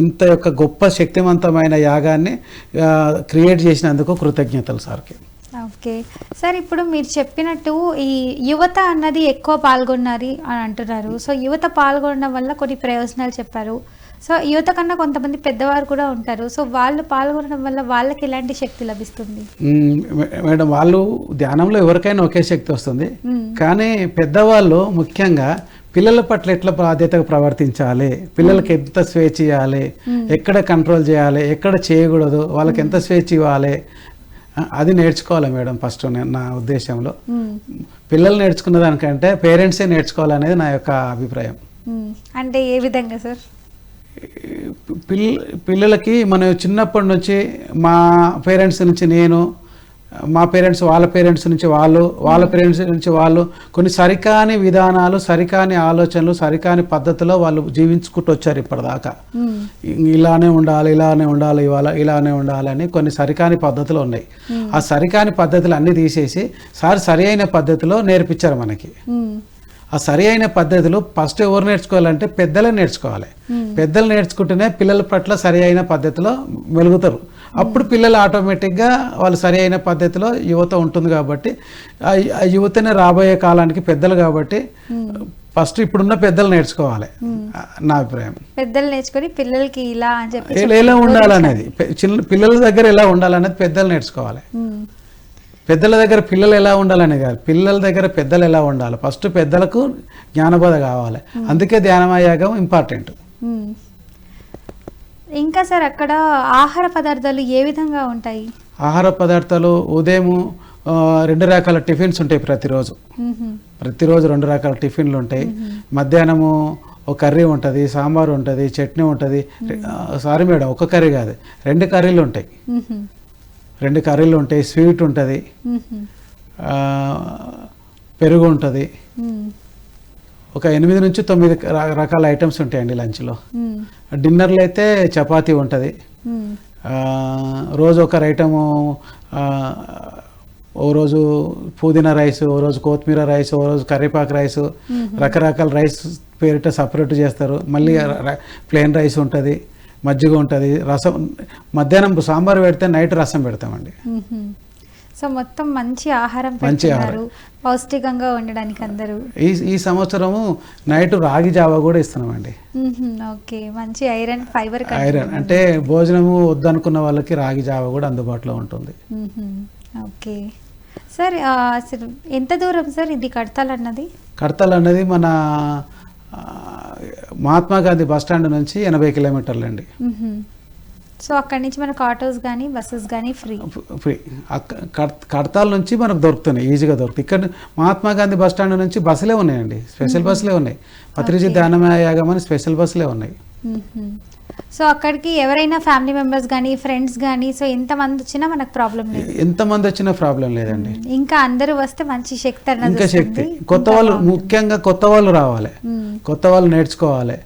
ఇంత యొక్క గొప్ప శక్తివంతమైన యాగాన్ని క్రియేట్ చేసినందుకు కృతజ్ఞతలు సార్కి. ఓకే సార్, ఇప్పుడు మీరు చెప్పినట్టు ఈ యువత అన్నది ఎక్కువ పాల్గొన్నారు అని అంటున్నారు. సో యువత పాల్గొనడం వల్ల కొన్ని ప్రయోజనాలు చెప్పారు. సో యువత కన్నా కొంతమంది పెద్దవారు కూడా ఉంటారు. సో వాళ్ళు పాల్గొనడం వల్ల వాళ్ళకి ఎలాంటి శక్తి లభిస్తుంది? మేడం, వాళ్ళు ధ్యానంలో ఎవరికైనా ఒకే శక్తి వస్తుంది. కానీ పెద్దవాళ్ళు ముఖ్యంగా పిల్లల పట్ల ఎట్లా బాధ్యతగా ప్రవర్తించాలి, పిల్లలకి ఎంత స్వేచ్ఛ ఇవ్వాలి, ఎక్కడ కంట్రోల్ చేయాలి, ఎక్కడ చేయకూడదు, వాళ్ళకి ఎంత స్వేచ్ఛ ఇవ్వాలి, అది నేర్చుకోవాలి మేడం. ఫస్ట్ నా ఉద్దేశంలో పిల్లలు నేర్చుకున్న దానికంటే పేరెంట్సే నేర్చుకోవాలనేది నా యొక్క అభిప్రాయం. అంటే ఏ విధంగా సార్? పిల్లలకి మనం చిన్నప్పటి నుంచి మా పేరెంట్స్ నుంచి నేను, మా పేరెంట్స్ వాళ్ళ పేరెంట్స్ నుంచి వాళ్ళు, వాళ్ళ పేరెంట్స్ నుంచి వాళ్ళు కొన్ని సరికాని విధానాలు, సరికాని ఆలోచనలు, సరికాని పద్ధతిలో వాళ్ళు జీవించుకుంటూ వచ్చారు ఇప్పటిదాకా. ఇలానే ఉండాలి, ఇలానే ఉండాలని కొన్ని సరికాని పద్ధతులు ఉన్నాయి. ఆ సరికాని పద్ధతులు అన్నీ తీసేసి సరి అయిన పద్ధతిలో నేర్పించారు మనకి. ఆ సరి అయిన పద్ధతులు ఫస్ట్ ఎవరు నేర్చుకోవాలంటే పెద్దలే నేర్చుకోవాలి. పెద్దలు నేర్చుకుంటేనే పిల్లల పట్ల సరి అయిన పద్ధతిలో మెలుగుతారు. అప్పుడు పిల్లలు ఆటోమేటిక్గా వాళ్ళు సరి అయిన పద్ధతిలో యువత ఉంటుంది. కాబట్టి ఆ యువతనే రాబోయే కాలానికి పెద్దలు. కాబట్టి ఫస్ట్ ఇప్పుడున్న పెద్దలు నేర్చుకోవాలి నా అభిప్రాయం. పెద్దలు నేర్చుకొని పిల్లలకి ఇలా అని చెప్పి ఎలా ఉండాలనేది, పిల్లల దగ్గర ఎలా ఉండాలనేది పెద్దలు నేర్చుకోవాలి. పెద్దల దగ్గర పిల్లలు ఎలా ఉండాలని కాదు, పిల్లల దగ్గర పెద్దలు ఎలా ఉండాలి. ఫస్ట్ పెద్దలకు జ్ఞానబోధ కావాలి. అందుకే ధ్యానమయాగం ఇంపార్టెంట్. ఇంకా సార్ అక్కడ ఆహార పదార్థాలు ఏ విధంగా ఉంటాయి? ఆహార పదార్థాలు ఉదయం 2 రకాల టిఫిన్స్ ఉంటాయి. ప్రతిరోజు 2 రకాల టిఫిన్లు ఉంటాయి. మధ్యాహ్నము ఒక కర్రీ ఉంటుంది, సాంబార్ ఉంటుంది, చట్నీ ఉంటుంది. సారీ మేడం, ఒక కర్రీ కాదు, 2 కర్రీలు ఉంటాయి. 2 కర్రీలు ఉంటాయి, స్వీట్ ఉంటుంది, పెరుగు ఉంటుంది. ఒక 8 నుంచి 9 రకాల ఐటమ్స్ ఉంటాయండి లంచ్లో. డిన్నర్లో అయితే చపాతీ ఉంటుంది. రోజు ఒక ఐటము, ఓ రోజు పుదీనా రైస్, ఓ రోజు కొత్తిమీర రైస్, ఓ రోజు కరివేపాకు రైస్, రకరకాల రైస్ పేరిట సపరేట్ చేస్తారు. మళ్ళీ ప్లెయిన్ రైస్ ఉంటుంది, మజ్జిగ ఉంటుంది, రసం. మధ్యాహ్నం సాంబార్ పెడితే నైట్ రసం పెడతామండి. సో మొత్తం మంచి ఆహారం మంచి పెడుతున్నారు, పౌష్టికంగా ఉండడానికి అందరూ. ఈ సంవత్సరము నైట్ రాగి జావా కూడా ఇస్తున్నామండి. ఓకే, మంచి ఐరన్ ఫైబర్ ఐరన్ అంటే భోజనము వద్దనుకున్న వాళ్ళకి రాగి జావా కూడా అందుబాటులో ఉంటుంది. ఓకే సార్, అసలు ఎంత దూరం సార్ ఇది కడతాల్ అన్నది? కడతాల్ అన్నది మన మహాత్మా గాంధీ బస్ స్టాండ్ నుంచి 80 కిలోమీటర్లు అండి. సో అక్కడి నుంచి మనకు ఆటోస్ కానీ బస్సెస్ కానీ ఫ్రీ? ఫ్రీ. కడతాల్ నుంచి మనకు దొరుకుతున్నాయి, ఈజీగా దొరుకుతాయి. ఇక్కడ మహాత్మా గాంధీ బస్ స్టాండ్ నుంచి బస్సులే ఉన్నాయండి, స్పెషల్ బస్సులే ఉన్నాయి. పత్రిజీ ధ్యానమయ యాగం అని స్పెషల్ బస్సులే ఉన్నాయి. సో అక్కడికి ఎవరైనా ఫ్యామిలీ మెంబర్స్ కానీ ఫ్రెండ్స్ కానీ సో ఎంతమంది వచ్చినా మనకు ప్రాబ్లం లేదు? ఎంతమంది వచ్చినా ప్రాబ్లం లేదండి. ఇంకా అందరూ వస్తే మంచి శక్తి అన్నది ఇంకా శక్తి. కొత్త వాళ్ళు, ముఖ్యంగా కొత్త వాళ్ళు రావాలి, కొత్త వాళ్ళు నేర్చుకోవాలి.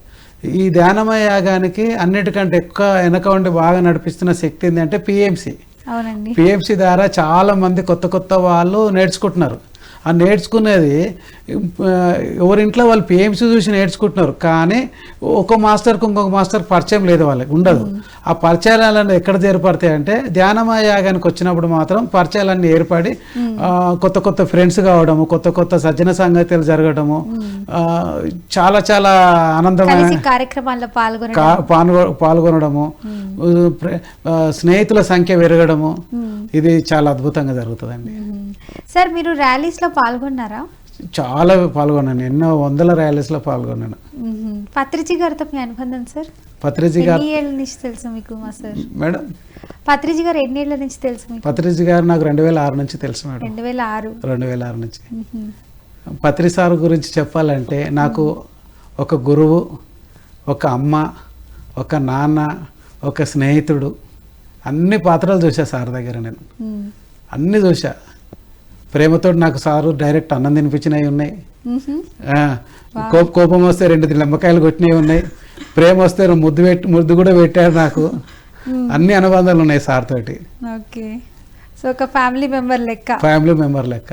ఈ ధ్యానమయ యాగానికి అన్నిటికంటే ఎక్కువ వెనక ఉండి బాగా నడిపిస్తున్న శక్తి ఏంటంటే పిఎంసి. అవునండి, పిఎంసి ద్వారా చాలా మంది కొత్త కొత్త వాళ్ళు నేర్చుకుంటున్నారు. ఆ నేర్చుకునేది ఎవరింట్లో వాళ్ళు పిఎంసి చూసి నేర్చుకుంటున్నారు, కానీ ఒక మాస్టర్కి ఇంకొక మాస్టర్ పరిచయం లేదు, వాళ్ళకి ఉండదు. ఆ పరిచయాలన్నీ ఎక్కడ ఏర్పడతాయి అంటే ధ్యానమయ యాగానికి వచ్చినప్పుడు మాత్రం పరిచయాలన్నీ ఏర్పడి కొత్త కొత్త ఫ్రెండ్స్ కావడము, కొత్త కొత్త సజ్జన సంగతులు జరగడము, చాలా చాలా ఆనందమైన కార్యక్రమాల్లో పాల్గొనడము, స్నేహితుల సంఖ్య పెరగడము, ఇది చాలా అద్భుతంగా జరుగుతుందండి. సార్ మీరు ర్యాలీస్ లో పాల్గొన్నారా? చాలా పాల్గొన్నాను, ఎన్నో వందల ర్యాలీస్లో పాల్గొన్నాను. పత్రిజీ గారితో మీ అనుబంధం సార్? పత్రిజీ గారు ఎన్ని ఏళ్ళ నుంచి తెలుసు మీకు మా సార్? మేడం పత్రిజీ గారు ఎన్ని ఏళ్ళ నుంచి తెలుసు మీకు? పత్రిజీ గారు నాకు 2006 నుంచి తెలుసు మేడం. 2006 నుంచి. పత్రి సార్ గురించి చెప్పాలంటే నాకు ఒక గురువు, ఒక అమ్మ, ఒక నాన్న, ఒక స్నేహితుడు, అన్ని పాత్రలు చూసా సార్ దగ్గర. నేను అన్నీ చూసా. ప్రేమతో నాకు సారు డైరెక్ట్ అన్నం తినిపించినవి ఉన్నాయి, కోపం వస్తే 2 నిమ్మకాయలు కొట్టినవి ఉన్నాయి, ప్రేమ వస్తే ముద్దు కూడా పెట్టాడు నాకు. అన్ని అనుబంధాలు ఉన్నాయి సార్ తోటి. ఓకే, సో ఒక ఫ్యామిలీ మెంబర్ లెక్క.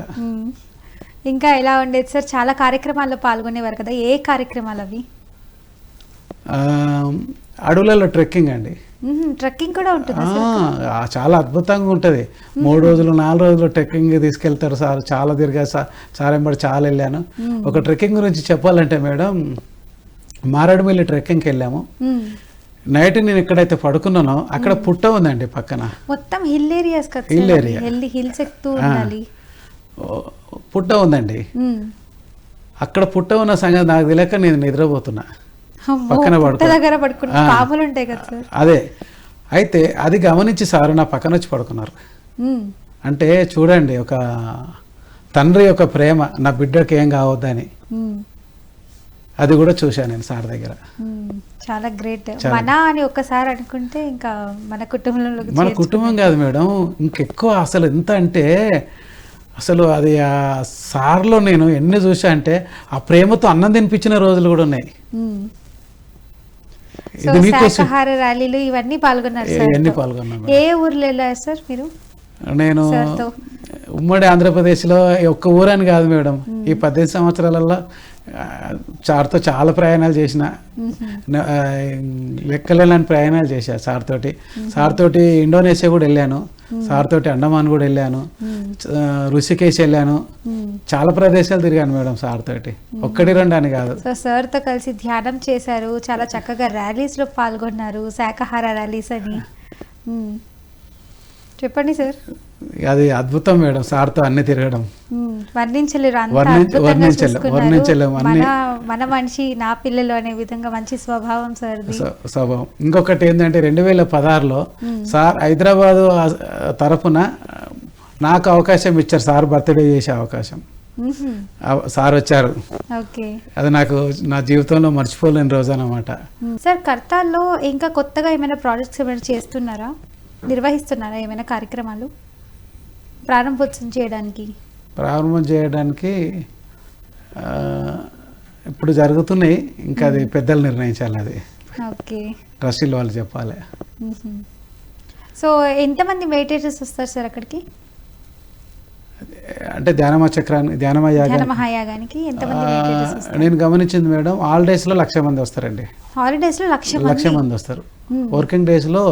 ఇంకా ఎలా ఉండేది సార్? చాలా కార్యక్రమాల్లో పాల్గొనేవారు కదా, ఏ కార్యక్రమాలు అవి? అడవులలో ట్రెక్కింగ్ అండి. ట్రెక్కింగ్ కూడా ఉంటుంది? చాలా అద్భుతంగా ఉంటుంది. 3 రోజులు 4 రోజులు ట్రెక్కింగ్ తీసుకెళ్తారు సార్. చాలా తిరిగా సార్ ఎంబడి చాలా వెళ్ళాను. ఒక ట్రెక్కింగ్ గురించి చెప్పాలంటే మేడం, మారేడుమిల్లి ట్రెక్కింగ్కి వెళ్ళాము. నైట్ నేను ఎక్కడైతే పడుకున్నానో అక్కడ పుట్ట ఉందండి పక్కన. మొత్తం హిల్ ఏరియాస్ కదా? హిల్ ఏరియా, హిల్స్ ఎక్కుతూ ఉండాలి. పుట్ట ఉందండి. అక్కడ పుట్ట ఉన్న సంగతి నాకు తెలియక నేను నిద్రపోతున్నా, పక్కన పాములు ఉంటాయి కదా సార్? అదే. అయితే అది గమనించి సార్ నా పక్కన వచ్చి పడుకున్నారు. అంటే చూడండి, ఒక తండ్రి యొక్క ప్రేమ, నా బిడ్డకి ఏం కావద్దని. అది కూడా చూశాను నేను సార్ దగ్గర. చాలా గ్రేట్. మన అని ఒక్కసారి అనుకుంటే ఇంకా మన కుటుంబంలో, మన కుటుంబం కాదు మేడం, ఇంకెక్కువ. అసలు ఎంత అంటే అసలు అది ఆ సార్లో నేను ఎన్ని చూసా అంటే ఆ ప్రేమతో అన్నం తినిపించిన రోజులు కూడా ఉన్నాయి. శాకాహార ర్యాలీలు ఇవన్నీ పాల్గొన్నారు. ఏ ఊర్లో వెళ్ళారు సార్ మీరు? నేను ఉమ్మడి ఆంధ్రప్రదేశ్లో ఒక్క ఊరని కాదు మేడం, ఈ 18 సంవత్సరాలలో సార్తో చాలా ప్రయాణాలు చేసిన, లెక్కలేని ప్రయాణాలు చేశా సార్ తోటి ఇండోనేషియా కూడా వెళ్ళాను, సార్ తోటి అండమాన్ కూడా వెళ్ళాను, ఋషికేశ్ వెళ్ళాను, చాలా ప్రదేశాలు తిరిగాను మేడం సార్ తోటి. 1-2 అని కాదు. సో సార్తో కలిసి ధ్యానం చేశారు, చాలా చక్కగా ర్యాలీస్లో పాల్గొన్నారు, శాకాహార ర్యాలీస్ అని. చెప్పండి సార్. అది అద్భుతం మేడం, సార్తో అన్ని తిరగడం. వర్ణించలేము. మన మనిషి నా పిల్లలు అనే విధంగా మంచి స్వభావం సార్. ఇంకొకటి ఏంటంటే 2016లో సార్ హైదరాబాద్ తరఫున నాకు అవకాశం ఇచ్చారు, సార్ బర్త్డే చేసే అవకాశం. సార్ వచ్చారు. అది నాకు నా జీవితంలో మర్చిపోలేని రోజు అన్నమాట. సార్ కర్తాల్లో ఇంకా కొత్తగా ఏమైనా ప్రాజెక్ట్స్ ఏమైనా చేస్తున్నారా, నిర్వహిస్తున్నారా ఏమైనా కార్యక్రమాలు ప్రారంభం చేయడానికి? ఇప్పుడు జరుగుతున్నాయి, ఇంకా అది పెద్దలు నిర్ణయించాలి, అది ట్రస్టీలు వాళ్ళు చెప్పాలి. సో ఎంతమంది మెడిటేటర్స్ వస్తారు సార్ అక్కడికి? అంటే ధ్యానమయాగానికి నేను గమనించింది మేడం, హాలిడేస్లో 1,00,000 మంది వస్తారండి. హాలిడేస్లో 1,00,000 మంది వస్తారు. వర్కింగ్ డేస్లో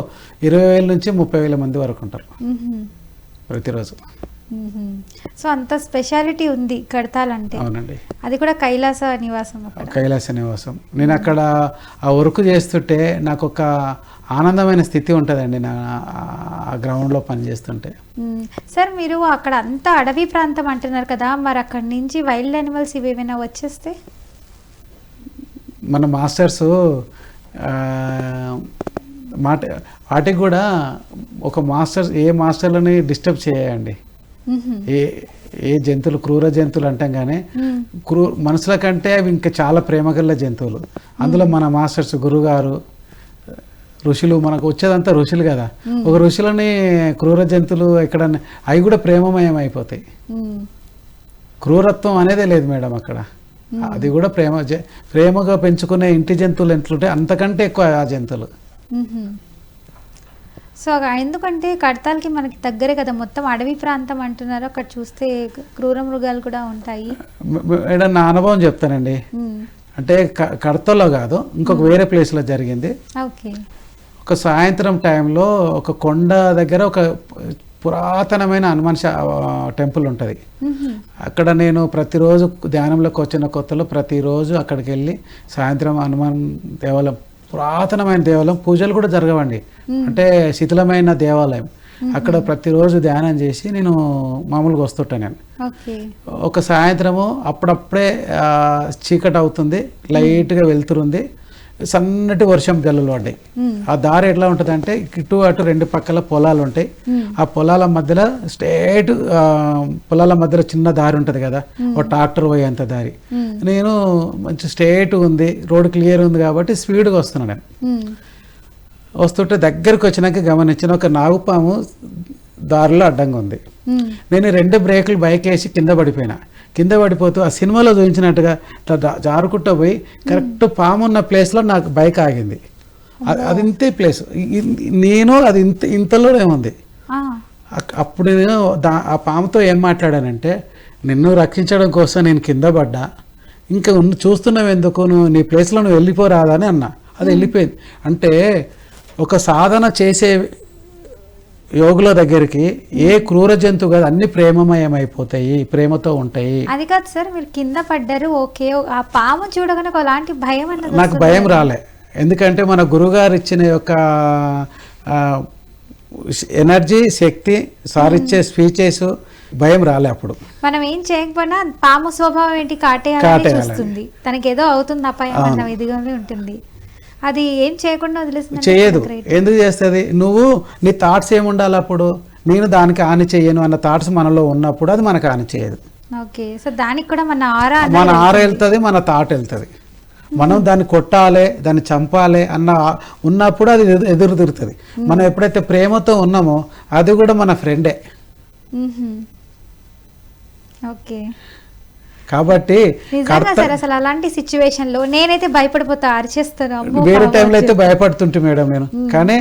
20,000 నుంచి 30,000 మంది వరకు ఉంటారు ప్రతిరోజు. సో అంత స్పెషాలిటీ ఉంది కడతాలంటే. అవునండి, అది కూడా కైలాస నివాసం అక్కడ. కైలాస నివాసం. నేను అక్కడ ఆ వర్క్ చేస్తుంటే నాకు ఒక ఆనందమైన స్థితి ఉంటుందండి నా ఆ గ్రౌండ్లో పనిచేస్తుంటే. సార్ మీరు అక్కడ అంతా అడవి ప్రాంతం అంటున్నారు కదా, మరి అక్కడి నుంచి వైల్డ్ యానిమల్స్ ఇవేమైనా వచ్చేస్తే? మన మాస్టర్స్ వాటికి కూడా ఒక మాస్టర్స్ ఏ మాస్టర్లని డిస్టర్బ్ చేయండి. ఏ జంతువులు క్రూర జంతువులు అంటాం కానీ మనుషుల కంటే అవి ఇంకా చాలా ప్రేమగల జంతువులు. అందులో మన మాస్టర్స్ గురుగారు ఋషులు, మనకు వచ్చేదంతా ఋషులు కదా, ఒక ఋషులని క్రూర జంతువులు ఇక్కడ అవి కూడా ప్రేమమయం అయిపోతాయి. క్రూరత్వం అనేదే లేదు మేడం అక్కడ. అది కూడా ప్రేమగా పెంచుకునే ఇంటి జంతువులు ఎంతుంటే అంతకంటే ఎక్కువ ఆ జంతువులు. సో ఎందుకంటే కడతాలకి మనకి దగ్గరే కదా, మొత్తం అడవి ప్రాంతం అంటున్నారు, అక్కడ చూస్తే క్రూర మృగాలు కూడా ఉంటాయి. మేడం నా అనుభవం చెప్తానండి. అంటే కడతలో కాదు, ఇంకొక వేరే ప్లేస్లో జరిగింది. ఓకే. ఒక సాయంత్రం టైంలో ఒక కొండ దగ్గర ఒక పురాతనమైన హనుమాన్ టెంపుల్ ఉంటుంది. అక్కడ నేను ప్రతిరోజు ధ్యానంలోకి వచ్చిన కొత్తలో ప్రతిరోజు అక్కడికి వెళ్ళి సాయంత్రం హనుమాన్ దేవాలయం, పురాతనమైన దేవాలయం, పూజలు కూడా జరగవండి, అంటే శిథిలమైన దేవాలయం. అక్కడ ప్రతిరోజు ధ్యానం చేసి నేను మామూలుగా వస్తుంటాను. నేను ఒక సాయంత్రము అప్పుడప్పుడే చీకటి అవుతుంది, లైట్గా వెళ్తురుంది, సన్నటి వర్షం జల్లులు పడ్డాయి. ఆ దారి ఎట్లా ఉంటుంది అంటే ఇటు అటు రెండు పక్కల పొలాలు ఉంటాయి. ఆ పొలాల మధ్యలో స్ట్రేట్ పొలాల మధ్యలో చిన్న దారి ఉంటుంది కదా, ఒక ట్రాక్టర్ పోయేంత దారి. నేను మంచి స్ట్రేట్ ఉంది, రోడ్ క్లియర్ ఉంది కాబట్టి స్పీడ్గా వస్తున్నాను. నేను వస్తుంటే దగ్గరకు వచ్చినాక గమనించిన ఒక నాగుపాము దారిలో అడ్డంగా ఉంది. నేను 2 బ్రేకులు బైక్ వేసి కింద పడిపోయినా. కింద పడిపోతూ ఆ సినిమాలో చూపించినట్టుగా జారుకుంటూ పోయి కరెక్ట్ పాము ఉన్న ప్లేస్లో నాకు బైక్ ఆగింది. అది ఇంతే ప్లేస్, నేను అది ఇంతలోనే ఉంది. అప్పుడు నేను ఆ పాముతో ఏం మాట్లాడానంటే, నిన్ను రక్షించడం కోసం నేను కింద పడ్డా, ఇంకా చూస్తున్నావు ఎందుకు, నువ్వు నీ ప్లేస్లో నువ్వు వెళ్ళిపోరాదని అన్నా. అది వెళ్ళిపోయింది. అంటే ఒక సాధన చేసే యోగుల దగ్గరికి ఏ క్రూర జంతువు కాదు, అన్ని ప్రేమమయం అయిపోతాయి, ప్రేమతో ఉంటాయి. అది కాదు సార్, మీరు కింద పడ్డారు, ఓకే, ఆ పాము చూడగానే అలాంటి భయం అన్నది నాకు భయం రాలే. ఎందుకంటే మన గురుగారు ఇచ్చిన యొక్క ఎనర్జీ, శక్తి, సారిచ్చే స్పీచెస్, భయం రాలే. అప్పుడు మనం ఏం చేయకపోయినా పాము స్వభావం ఏంటి, కాటేయాలని చూస్తుంది, తనకి ఏదో అవుతుంది, అపాయం అన్న ఇదిగానే ఉంటుంది. అది ఏం చేయకుండా వదిలేస్తుంది, చేయదు. ఎందుకు చేస్తుంది? నువ్వు నీ థాట్స్ ఏముండాలి అప్పుడు, నేను దానికి హాని చేయను అన్న థాట్స్ మనలో ఉన్నప్పుడు అది మనకు హాని చేయదు. ఓకే. సో దానికి కూడా మన ఆరా వెళ్తుంది, మన థాట్ వెళ్తుంది. మనం దాన్ని కొట్టాలి, దాన్ని చంపాలి అన్న ఉన్నప్పుడు అది ఎదురు తిరుగుతుంది. మనం ఎప్పుడైతే ప్రేమతో ఉన్నామో అది కూడా మన ఫ్రెండే. ఓకే. కాబట్టి అసలు అలాంటి సిచ్యువేషన్ లో నేనైతే భయపడిపోతా, అరిచేస్తాను. వేరే టైంలో అయితే భయపడుతుంటే మేడం నేను, కానీ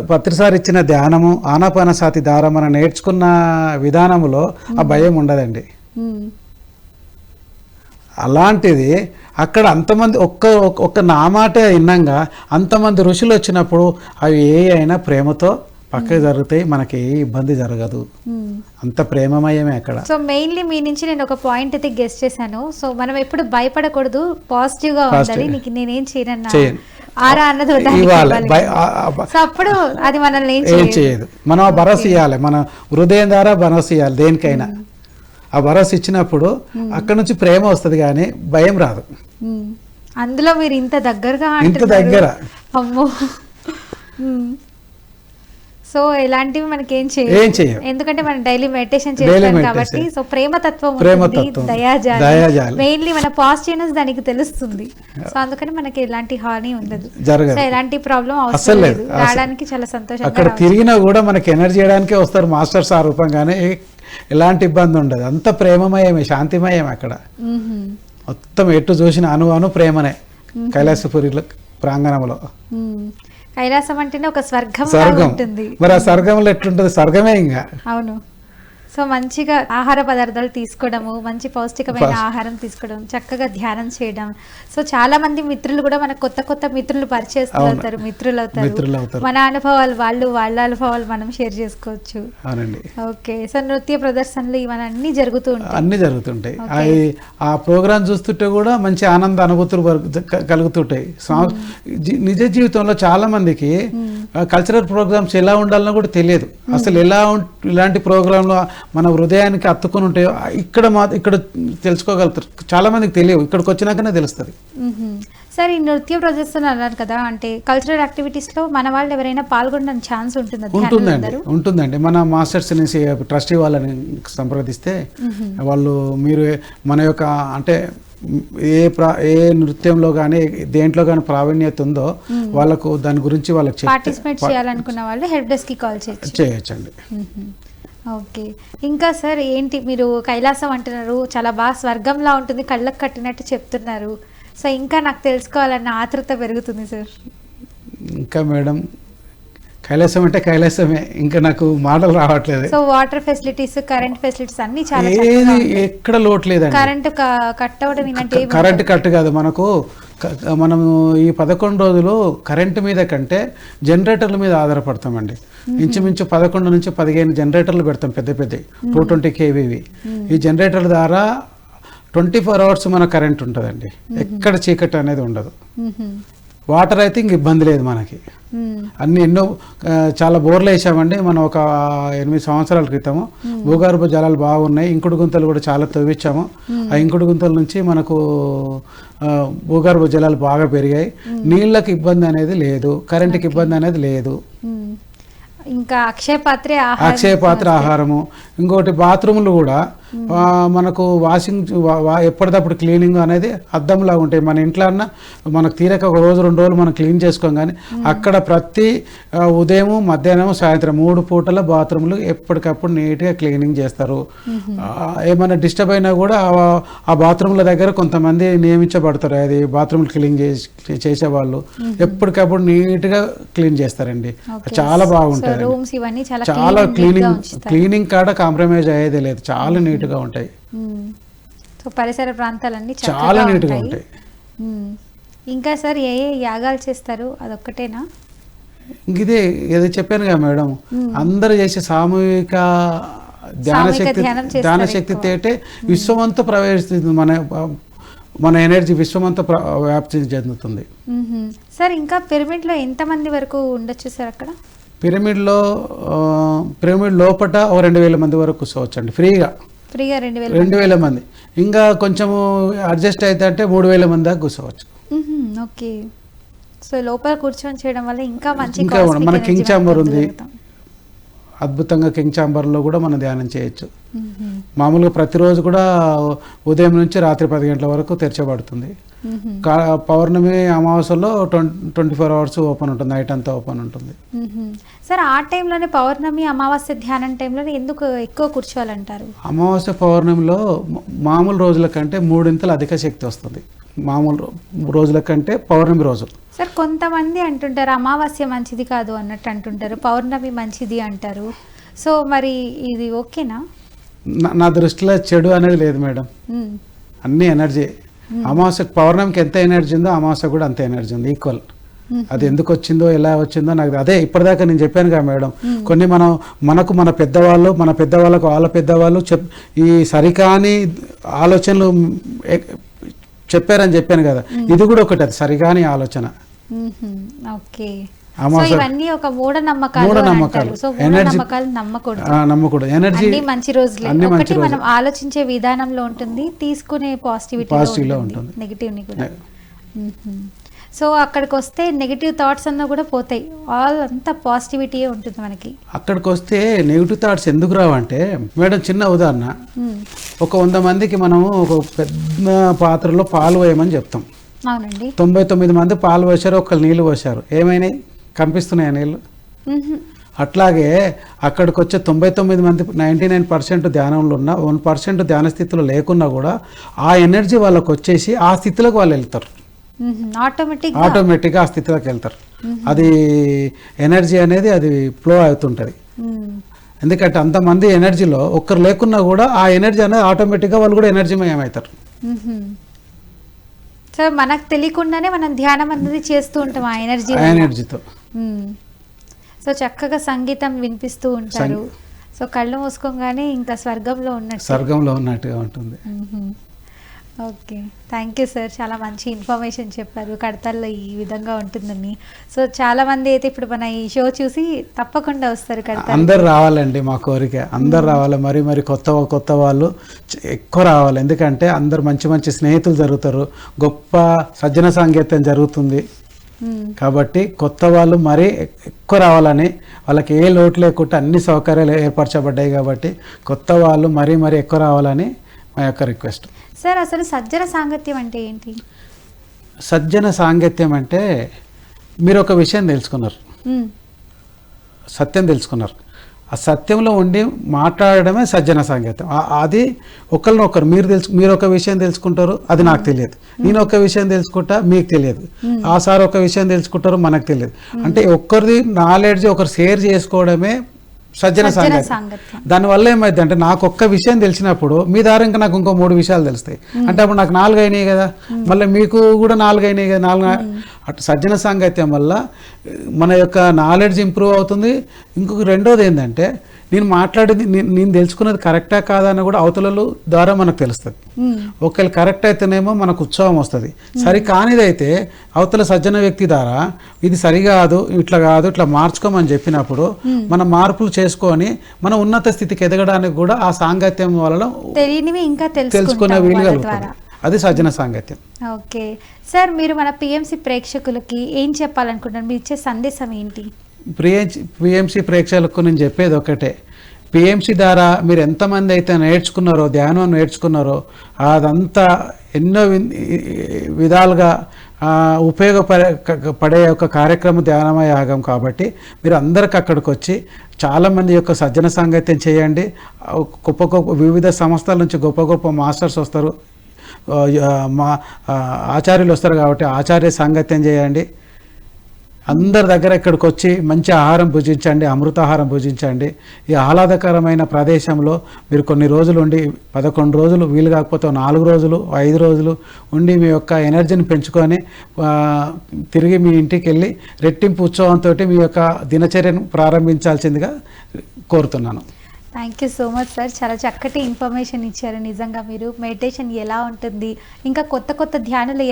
పత్రిసారి ఇచ్చిన ధ్యానము, ఆనాపానసతి ద్వారా మనం నేర్చుకున్న విధానంలో ఆ భయం ఉండదండి. అలాంటిది అక్కడ అంతమంది ఒక్క నా మాట విన్నాగా అంతమంది ఋషులు వచ్చినప్పుడు అవి ఏ అయినా ప్రేమతో పక్కకి జరుగుతాయి, మనకి ఏ ఇబ్బంది జరగదు, అంత ప్రేమమయమే అక్కడ. సో మెయిన్లీ మీ నుంచి నేను ఒక పాయింట్ అయితే గెస్ట్ చేశాను. సో మనం ఎప్పుడు భయపడకూడదు, పాజిటివ్ గా ఉండాలి. నీకు నేనేం చేయను ఆరా అన్నది సో అప్పుడు అది మనల్ని ఏం చేయదు. మనం ఆ భరోసా ఇవ్వాలి, మన హృదయం ద్వారా భరోసా ఇవ్వాలి దేనికైనా. ఆ భరోసా ఇచ్చినప్పుడు అక్కడ నుంచి ప్రేమ వస్తుంది, కానీ భయం రాదు. అందులో మీరు ఇంత దగ్గరగా, ఇంత దగ్గర, అమ్మో. ఎలాంటివి మనకి ఏం చేయదు, ఎందుకంటే మనం డైలీ మెడిటేషన్ చేస్తాం కాబట్టి. సో ప్రేమతత్వం, దయాజాలం, మెయిన్లీ మన పాజిటివ్నెస్ దానికి తెలుస్తుంది. సో అందుకని మనకి ఎలాంటి హాని ఉండదు, సో ఎలాంటి ప్రాబ్లం అవసరం లేదు, రావడానికి చాలా సంతోషంగా. అక్కడ తిరిగినా కూడా మనకి ఎనర్జీ చేయడానికే వస్తారు మాస్టర్స్ ఆ రూపంగానే, ఎలాంటి ఇబ్బంది ఉండదు, అంత ప్రేమమయమే, శాంతిమయమే. అక్కడ మొత్తం ఎటు చూసిన అను ప్రేమనే కైలాసపురి ప్రాంగణంలో. కైలాసం అంటేనే ఒక స్వర్గం ఉంటుంది. మరి ఆ స్వర్గంలో ఎట్లుంటది? స్వర్గమే ఇంకా. అవును. సో మంచిగా ఆహార పదార్థాలు తీసుకోవడము, మంచి పౌష్టికమైన ఆహారం తీసుకోవడం, చక్కగా ధ్యానం చేయడం. సో చాలా మంది మిత్రులు కూడా మనకు కొత్త కొత్త మిత్రులు పరిచయస్తులు అవుతారు, మిత్రులు అవుతారు. మన అనుభవాలు వాళ్ళ అనుభవాలు మనం షేర్ చేసుకోవచ్చు. ఓకే. సో నృత్య ప్రదర్శనలు ఇవన్నీ జరుగుతుంటాయి. ఆ ప్రోగ్రామ్ చూస్తుంటే కూడా మంచి ఆనంద అనుభూతులు కలుగుతుంటాయి. నిజ జీవితంలో చాలా మందికి కల్చరల్ ప్రోగ్రామ్స్ ఎలా ఉండాలన్నా కూడా తెలియదు. అసలు ఇలాంటి ప్రోగ్రాంలు మన హృదయానికి అత్తుకుని ఉంటాయో ఇక్కడ తెలుసుకోగలుగుతారు. చాలా మందికి తెలియవు, ఇక్కడికి వచ్చినాకనే తెలుస్తుంది. సార్, ఈ నృత్య ప్రదర్శన అన్నారు కదా, అంటే కల్చరల్ యాక్టివిటీస్ లో మన వాళ్ళు ఎవరైనా పాల్గొనడానికి ఛాన్స్ ఉంటుందండి. మన మాస్టర్స్ నుంచి ట్రస్టీ వాళ్ళని సంప్రదిస్తే వాళ్ళు మీరు మన యొక్క అంటే ఏ నృత్యంలో కానీ దేంట్లో కానీ ప్రావీణ్యత ఉందో వాళ్ళకు దాని గురించి వాళ్ళకి పార్టిసిపేట్ చేయాలనుకున్న వాళ్ళు హెల్ప్ డెస్క్ కి కాల్ చేయొచ్చండి. ఓకే. ఇంకా సార్ ఏంటి, మీరు కైలాసం అంటున్నారు, చాలా బాగా స్వర్గంలా ఉంటుంది, కళ్ళకు కట్టినట్టు చెప్తున్నారు. సో ఇంకా నాకు తెలుసుకోవాలన్న ఆతృత పెరుగుతుంది సార్. ఇంకా మేడం, కైలాసం అంటే కైలాసమే, ఇంకా నాకు మాటలు రావట్లేదు. So water facilities, current facilities అన్ని చాలా ఎక్కడ లోటు లేదండి. కరెంట్ కట్ అవ్వడం కరెంట్ కట్ కాదు మనము ఈ 11 రోజులు కరెంటు మీద కంటే జనరేటర్ల మీద ఆధారపడతామండి. ఇంచుమించు 11 నుంచి 15 జనరేటర్లు పెడతాం, పెద్ద 220 kVవి. ఈ జనరేటర్ల ద్వారా 24 hours మన కరెంట్ ఉంటుందండి. ఎక్కడ చీకటి అనేది ఉండదు. వాటర్ అయితే ఇంక ఇబ్బంది లేదు మనకి. ఎన్నో చాలా బోర్లు వేసామండి మనం ఒక 8 సంవత్సరాల క్రితము. భూగర్భ జలాలు బాగున్నాయి, ఇంకుడు గుంతలు కూడా చాలా తవ్వించాము. ఆ ఇంకుడు గుంతల నుంచి మనకు భూగర్భ జలాలు బాగా పెరిగాయి. నీళ్ళకి ఇబ్బంది అనేది లేదు, కరెంటుకి ఇబ్బంది అనేది లేదు. ఇంకా అక్షయ పాత్ర ఆహారము. ఇంకోటి బాత్రూములు కూడా మనకు ఎప్పటికప్పుడు క్లీనింగ్ అనేది అద్దంలాగా ఉంటాయి. మన ఇంట్లో అన్న మనకు తీరక 1 రోజు 2 రోజులు మనం క్లీన్ చేసుకోం, కానీ అక్కడ ప్రతి ఉదయం, మధ్యాహ్నం, సాయంత్రం 3 పూటల బాత్రూములు ఎప్పటికప్పుడు నీట్గా క్లీనింగ్ చేస్తారు. ఏమైనా డిస్టర్బ్ అయినా కూడా ఆ బాత్రూమ్ల దగ్గర కొంతమంది నియమించబడతారు, అది బాత్రూమ్లు క్లీన్ చేసేవాళ్ళు. ఎప్పటికప్పుడు నీట్గా క్లీన్ చేస్తారండి. చాలా బాగుంటుంది. చాలా క్లీనింగ్ కాడ కాంప్రమైజ్ అయ్యేది లేదు, చాలా నీట్గా ఉంటాయి. పరిసర ప్రాంతాలన్నీ చాలా నీట్గా ఉంటాయి. ఇంకా సార్ ఏ యాగాలు చేస్తారు, అదొక్కటేనా? ఇదే ఏదో చెప్పాను కదా మేడం, అందరూ చేసే సామూహిక ధ్యాన శక్తి తేటే విశ్వమంతా ప్రవేశిస్తుంది. మన ఎనర్జీ విశ్వమంతా వ్యాప్తి చెందుతుంది. సార్, ఇంకా పిరమిడ్లో ఎంతమంది వరకు ఉండొచ్చు సార్? అక్కడ పిరమిడ్ లోపల 2,000 మంది వరకు కూర్చోవచ్చండి, ఫ్రీగా 2,000 మంది. ఇంకా కొంచెము అడ్జస్ట్ అయితే అంటే 3,000 మంది దాకా కూర్చోవచ్చు. ఓకే. సో లోపల కూర్చొని చేయడం వల్ల ఇంకా మన కింగ్ ఛాంబర్ ఉంది, అద్భుతంగా కింగ్ ఛాంబర్లో కూడా మనం ధ్యానం చేయొచ్చు. మామూలుగా ప్రతిరోజు కూడా ఉదయం నుంచి రాత్రి 10 గంటల వరకు తెరచబడుతుంది. పౌర్ణమి అమావాస్యలో 24 hours ఓపెన్ ఉంటుంది, నైట్ అంతా ఓపెన్ ఉంటుంది. సార్, ఆ టైంలోనే పౌర్ణమి అమావాస్య ధ్యానం టైంలోనే ఎందుకు ఎక్కువ కూర్చోవాలంటారు? అమావాస్య పౌర్ణమిలో మామూలు రోజుల కంటే 3 అధిక శక్తి వస్తుంది. మామూలు రోజుల కంటే పౌర్ణమి రోజు. సార్, కొంతమంది అంటుంటారు అమావాస్య మంచిది కాదు అన్నట్టు అంటుంటారు, పౌర్ణమి మంచిది అంటారు. సో మరి ఇది ఓకేనా? నా దృష్టిలో చెడు అనేది లేదు మేడం, అన్ని ఎనర్జీ. అమావాస్య పౌర్ణమికి ఎంత ఎనర్జీ ఉందో అమావాస్య కూడా అంత ఎనర్జీ ఉంది, ఈక్వల్. అది ఎందుకు వచ్చిందో ఎలా వచ్చిందో నాకు అదే ఇప్పటిదాకా నేను చెప్పాను కదా మేడం. కొన్ని మన పెద్దవాళ్ళకు వాళ్ళ పెద్దవాళ్ళు ఈ సరికాని ఆలోచనలు చెప్పారని చెప్పాను కదా, ఇది కూడా ఒకటి, అది సరికాని ఆలోచన. నమ్మకూడదు. ఎనర్జీ మంచి రోజులే, ఒకటి మనం ఆలోచించే విధానంలో ఉంటుంది, తీసుకునే పాజిటివిటీలో ఉంటుంది, నెగిటివ్ ని కూడా. సో అక్కడికి వస్తే నెగిటివ్ థాట్స్ అన్నా కూడా పోతాయి, అంతా పాజిటివిటీ ఉంటుంది మనకి. అక్కడికి వస్తే నెగిటివ్ థాట్స్ ఎందుకు రావంటే మేడం, చిన్న ఉదాహరణ, ఒక 100 మందికి మనము ఒక పెద్ద పాత్రలో పాలు వేయమని చెప్తాం. అవునండి. 99 మంది పాలు పోసారు, ఒకళ్ళు నీళ్ళు పోసారు, ఏమైనాయి? కంపిస్తున్నాయి నీళ్ళు. అట్లాగే అక్కడికి వచ్చే 99 మంది 99% ధ్యానంలో ఉన్న 1% ధ్యాన స్థితిలో లేకున్నా కూడా ఆ ఎనర్జీ వాళ్ళకి వచ్చేసి ఆ స్థితిలోకి వాళ్ళు వెళ్తారు, ఆటోమేటిక్గా ఆ స్థితిలోకి వెళ్తారు. అది ఎనర్జీ అనేది అది ఫ్లో అవుతుంటుంది. ఎందుకంటే అంతమంది ఎనర్జీలో ఒక్కరు లేకున్నా కూడా ఆ ఎనర్జీ అనేది ఆటోమేటిక్గా వాళ్ళు కూడా ఎనర్జీమయం అవుతారు. సో మనకు తెలియకుండానే మనం ధ్యానం అనేది చేస్తూ ఉంటాం ఆ ఎనర్జీతో. సో చక్కగా సంగీతం వినిపిస్తూ ఉంటారు. సో కళ్ళు మూసుకోగానే ఇంకా స్వర్గంలో ఉన్నట్టుగా ఉంటుంది. ఓకే, థ్యాంక్ యూ సార్, చాలా మంచి ఇన్ఫర్మేషన్ చెప్పారు కడతాల్లో ఈ విధంగా ఉంటుందని. సో చాలా మంది అయితే ఇప్పుడు మన ఈ షో చూసి తప్పకుండా వస్తారు కడతాల్. అందరు రావాలండి, మా కోరిక అందరు రావాలి. మరి కొత్త వాళ్ళు ఎక్కువ రావాలి. ఎందుకంటే అందరు మంచి స్నేహితులు జరుగుతారు, గొప్ప సజ్జన సాంగత్యం జరుగుతుంది. కాబట్టి కొత్త వాళ్ళు మరీ ఎక్కువ రావాలని, వాళ్ళకి ఏ లోటు లేకుండా అన్ని సౌకర్యాలు ఏర్పరచబడ్డాయి కాబట్టి కొత్త వాళ్ళు మరీ ఎక్కువ రావాలని మా యొక్క రిక్వెస్ట్. సార్ అసలు సజ్జన సాంగత్యం అంటే ఏంటి? సజ్జన సాంగత్యం అంటే మీరు ఒక విషయం తెలుసుకున్నారు, సత్యం తెలుసుకున్నారు. ఆ సత్యంలో ఉండి మాట్లాడడమే సజ్జన సాంగత్యం. అది ఒకరినొకరు మీరు ఒక విషయం తెలుసుకుంటారు, అది నాకు తెలియదు. నేను ఒక విషయం తెలుసుకుంటా, మీకు తెలియదు. ఆ సార్ ఒక విషయం తెలుసుకుంటారు, మనకు తెలియదు. అంటే ఒక్కరిది నాలెడ్జ్ ఒకరు షేర్ చేసుకోవడమే సజ్జన సాంగత్యం. దానివల్ల ఏమైంది అంటే నాకు ఒక్క విషయం తెలిసినప్పుడు మీ ద్వారా ఇంకా నాకు ఇంకో 3 విషయాలు తెలుస్తాయి. అంటే అప్పుడు నాకు 4 అయినాయి కదా, మళ్ళీ మీకు కూడా 4 అయినాయి కదా. 4 అటు సజ్జన సాంగత్యం వల్ల మన యొక్క నాలెడ్జ్ ఇంప్రూవ్ అవుతుంది. ఇంకొక రెండోది ఏంటంటే నేను మాట్లాడేది నేను తెలుసుకున్నది కరెక్టా కాదా అని కూడా అవతల ద్వారా మనకు తెలుస్తుంది. ఒకవేళ కరెక్ట్ అయితేనేమో మనకు ఉత్సాహం వస్తుంది, సరి కానిదైతే అవతల సజ్జన వ్యక్తి ద్వారా ఇది సరికాదు, ఇట్లా మార్చుకోమని చెప్పినప్పుడు మన మార్పులు చేసుకొని మన ఉన్నత స్థితికి ఎదగడానికి కూడా ఆ సాంగత్యం వల్ల తెలుసుకునే వీలు కలుగుతుంది. అది సజ్జన సాంగత్యం. ఓకే సార్, మీరు మన పిఎంసి ప్రేక్షకులకి ఏం చెప్పాలనుకుంటున్నారు? మీరు ఇచ్చే సందేశం ఏంటి? పిఎంసి ప్రేక్షకులకు నేను చెప్పేది ఒకటే, పిఎంసి ద్వారా మీరు ఎంతమంది అయితే నేర్చుకున్నారో, ధ్యానం నేర్చుకున్నారో, అదంతా ఎన్నో విధాలుగా ఉపయోగపడే ఒక కార్యక్రమం ధ్యానమయ యాగం. కాబట్టి మీరు అందరికి అక్కడికి వచ్చి చాలామంది యొక్క సజ్జన సాంగత్యం చేయండి. గొప్ప వివిధ సంస్థల నుంచి గొప్ప మాస్టర్స్ వస్తారు, మా ఆచార్యులు వస్తారు. కాబట్టి ఆచార్య సాంగత్యం చేయండి. అందరి దగ్గర ఇక్కడికి వచ్చి మంచి ఆహారం భుజించండి, అమృతాహారం భుజించండి. ఈ ఆహ్లాదకరమైన ప్రదేశంలో మీరు కొన్ని రోజులు ఉండి, 11 రోజులు వీలు కాకపోతే 4 రోజులు 5 రోజులు ఉండి మీ యొక్క ఎనర్జీని పెంచుకొని తిరిగి మీ ఇంటికి వెళ్ళి రెట్టింపు ఉత్సవంతో మీ యొక్క దినచర్యను ప్రారంభించాల్సిందిగా కోరుతున్నాను. Thank you so much sir, చాలా చక్కటి ఇన్ఫర్మేషన్ ఇచ్చారు. నిజంగా మీరు మెడిటేషన్ ఎలా ఉంటుంది, ఇంకా కొత్త ధ్యానులు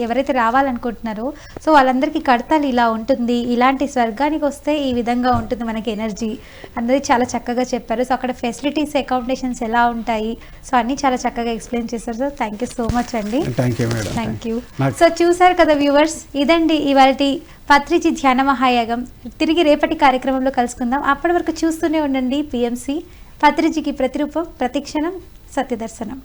ఎవరైతే రావాలనుకుంటున్నారో సో వాళ్ళందరికీ కడతాలు ఇలా ఉంటుంది, ఇలాంటి స్వర్గానికి వస్తే ఈ విధంగా ఉంటుంది మనకి ఎనర్జీ అన్నది చాలా చక్కగా చెప్పారు. సో అక్కడ ఫెసిలిటీస్, అకామిడేషన్స్ ఎలా ఉంటాయి, సో అన్నీ చాలా చక్కగా ఎక్స్ప్లెయిన్ చేశారు sir. Thank you so much అండి. Thank you. సో చూసారు కదా వ్యూవర్స్, ఇదండి ఇవాల్టి పత్రిజీ ధ్యాన మహాయాగం. తిరిగి రేపటి కార్యక్రమంలో కలుసుకుందాం. అప్పటి వరకు చూస్తూనే ఉండండి పిఎంసి. పత్రిజీకి ప్రతిరూపం, ప్రతిక్షణం సత్యదర్శనం.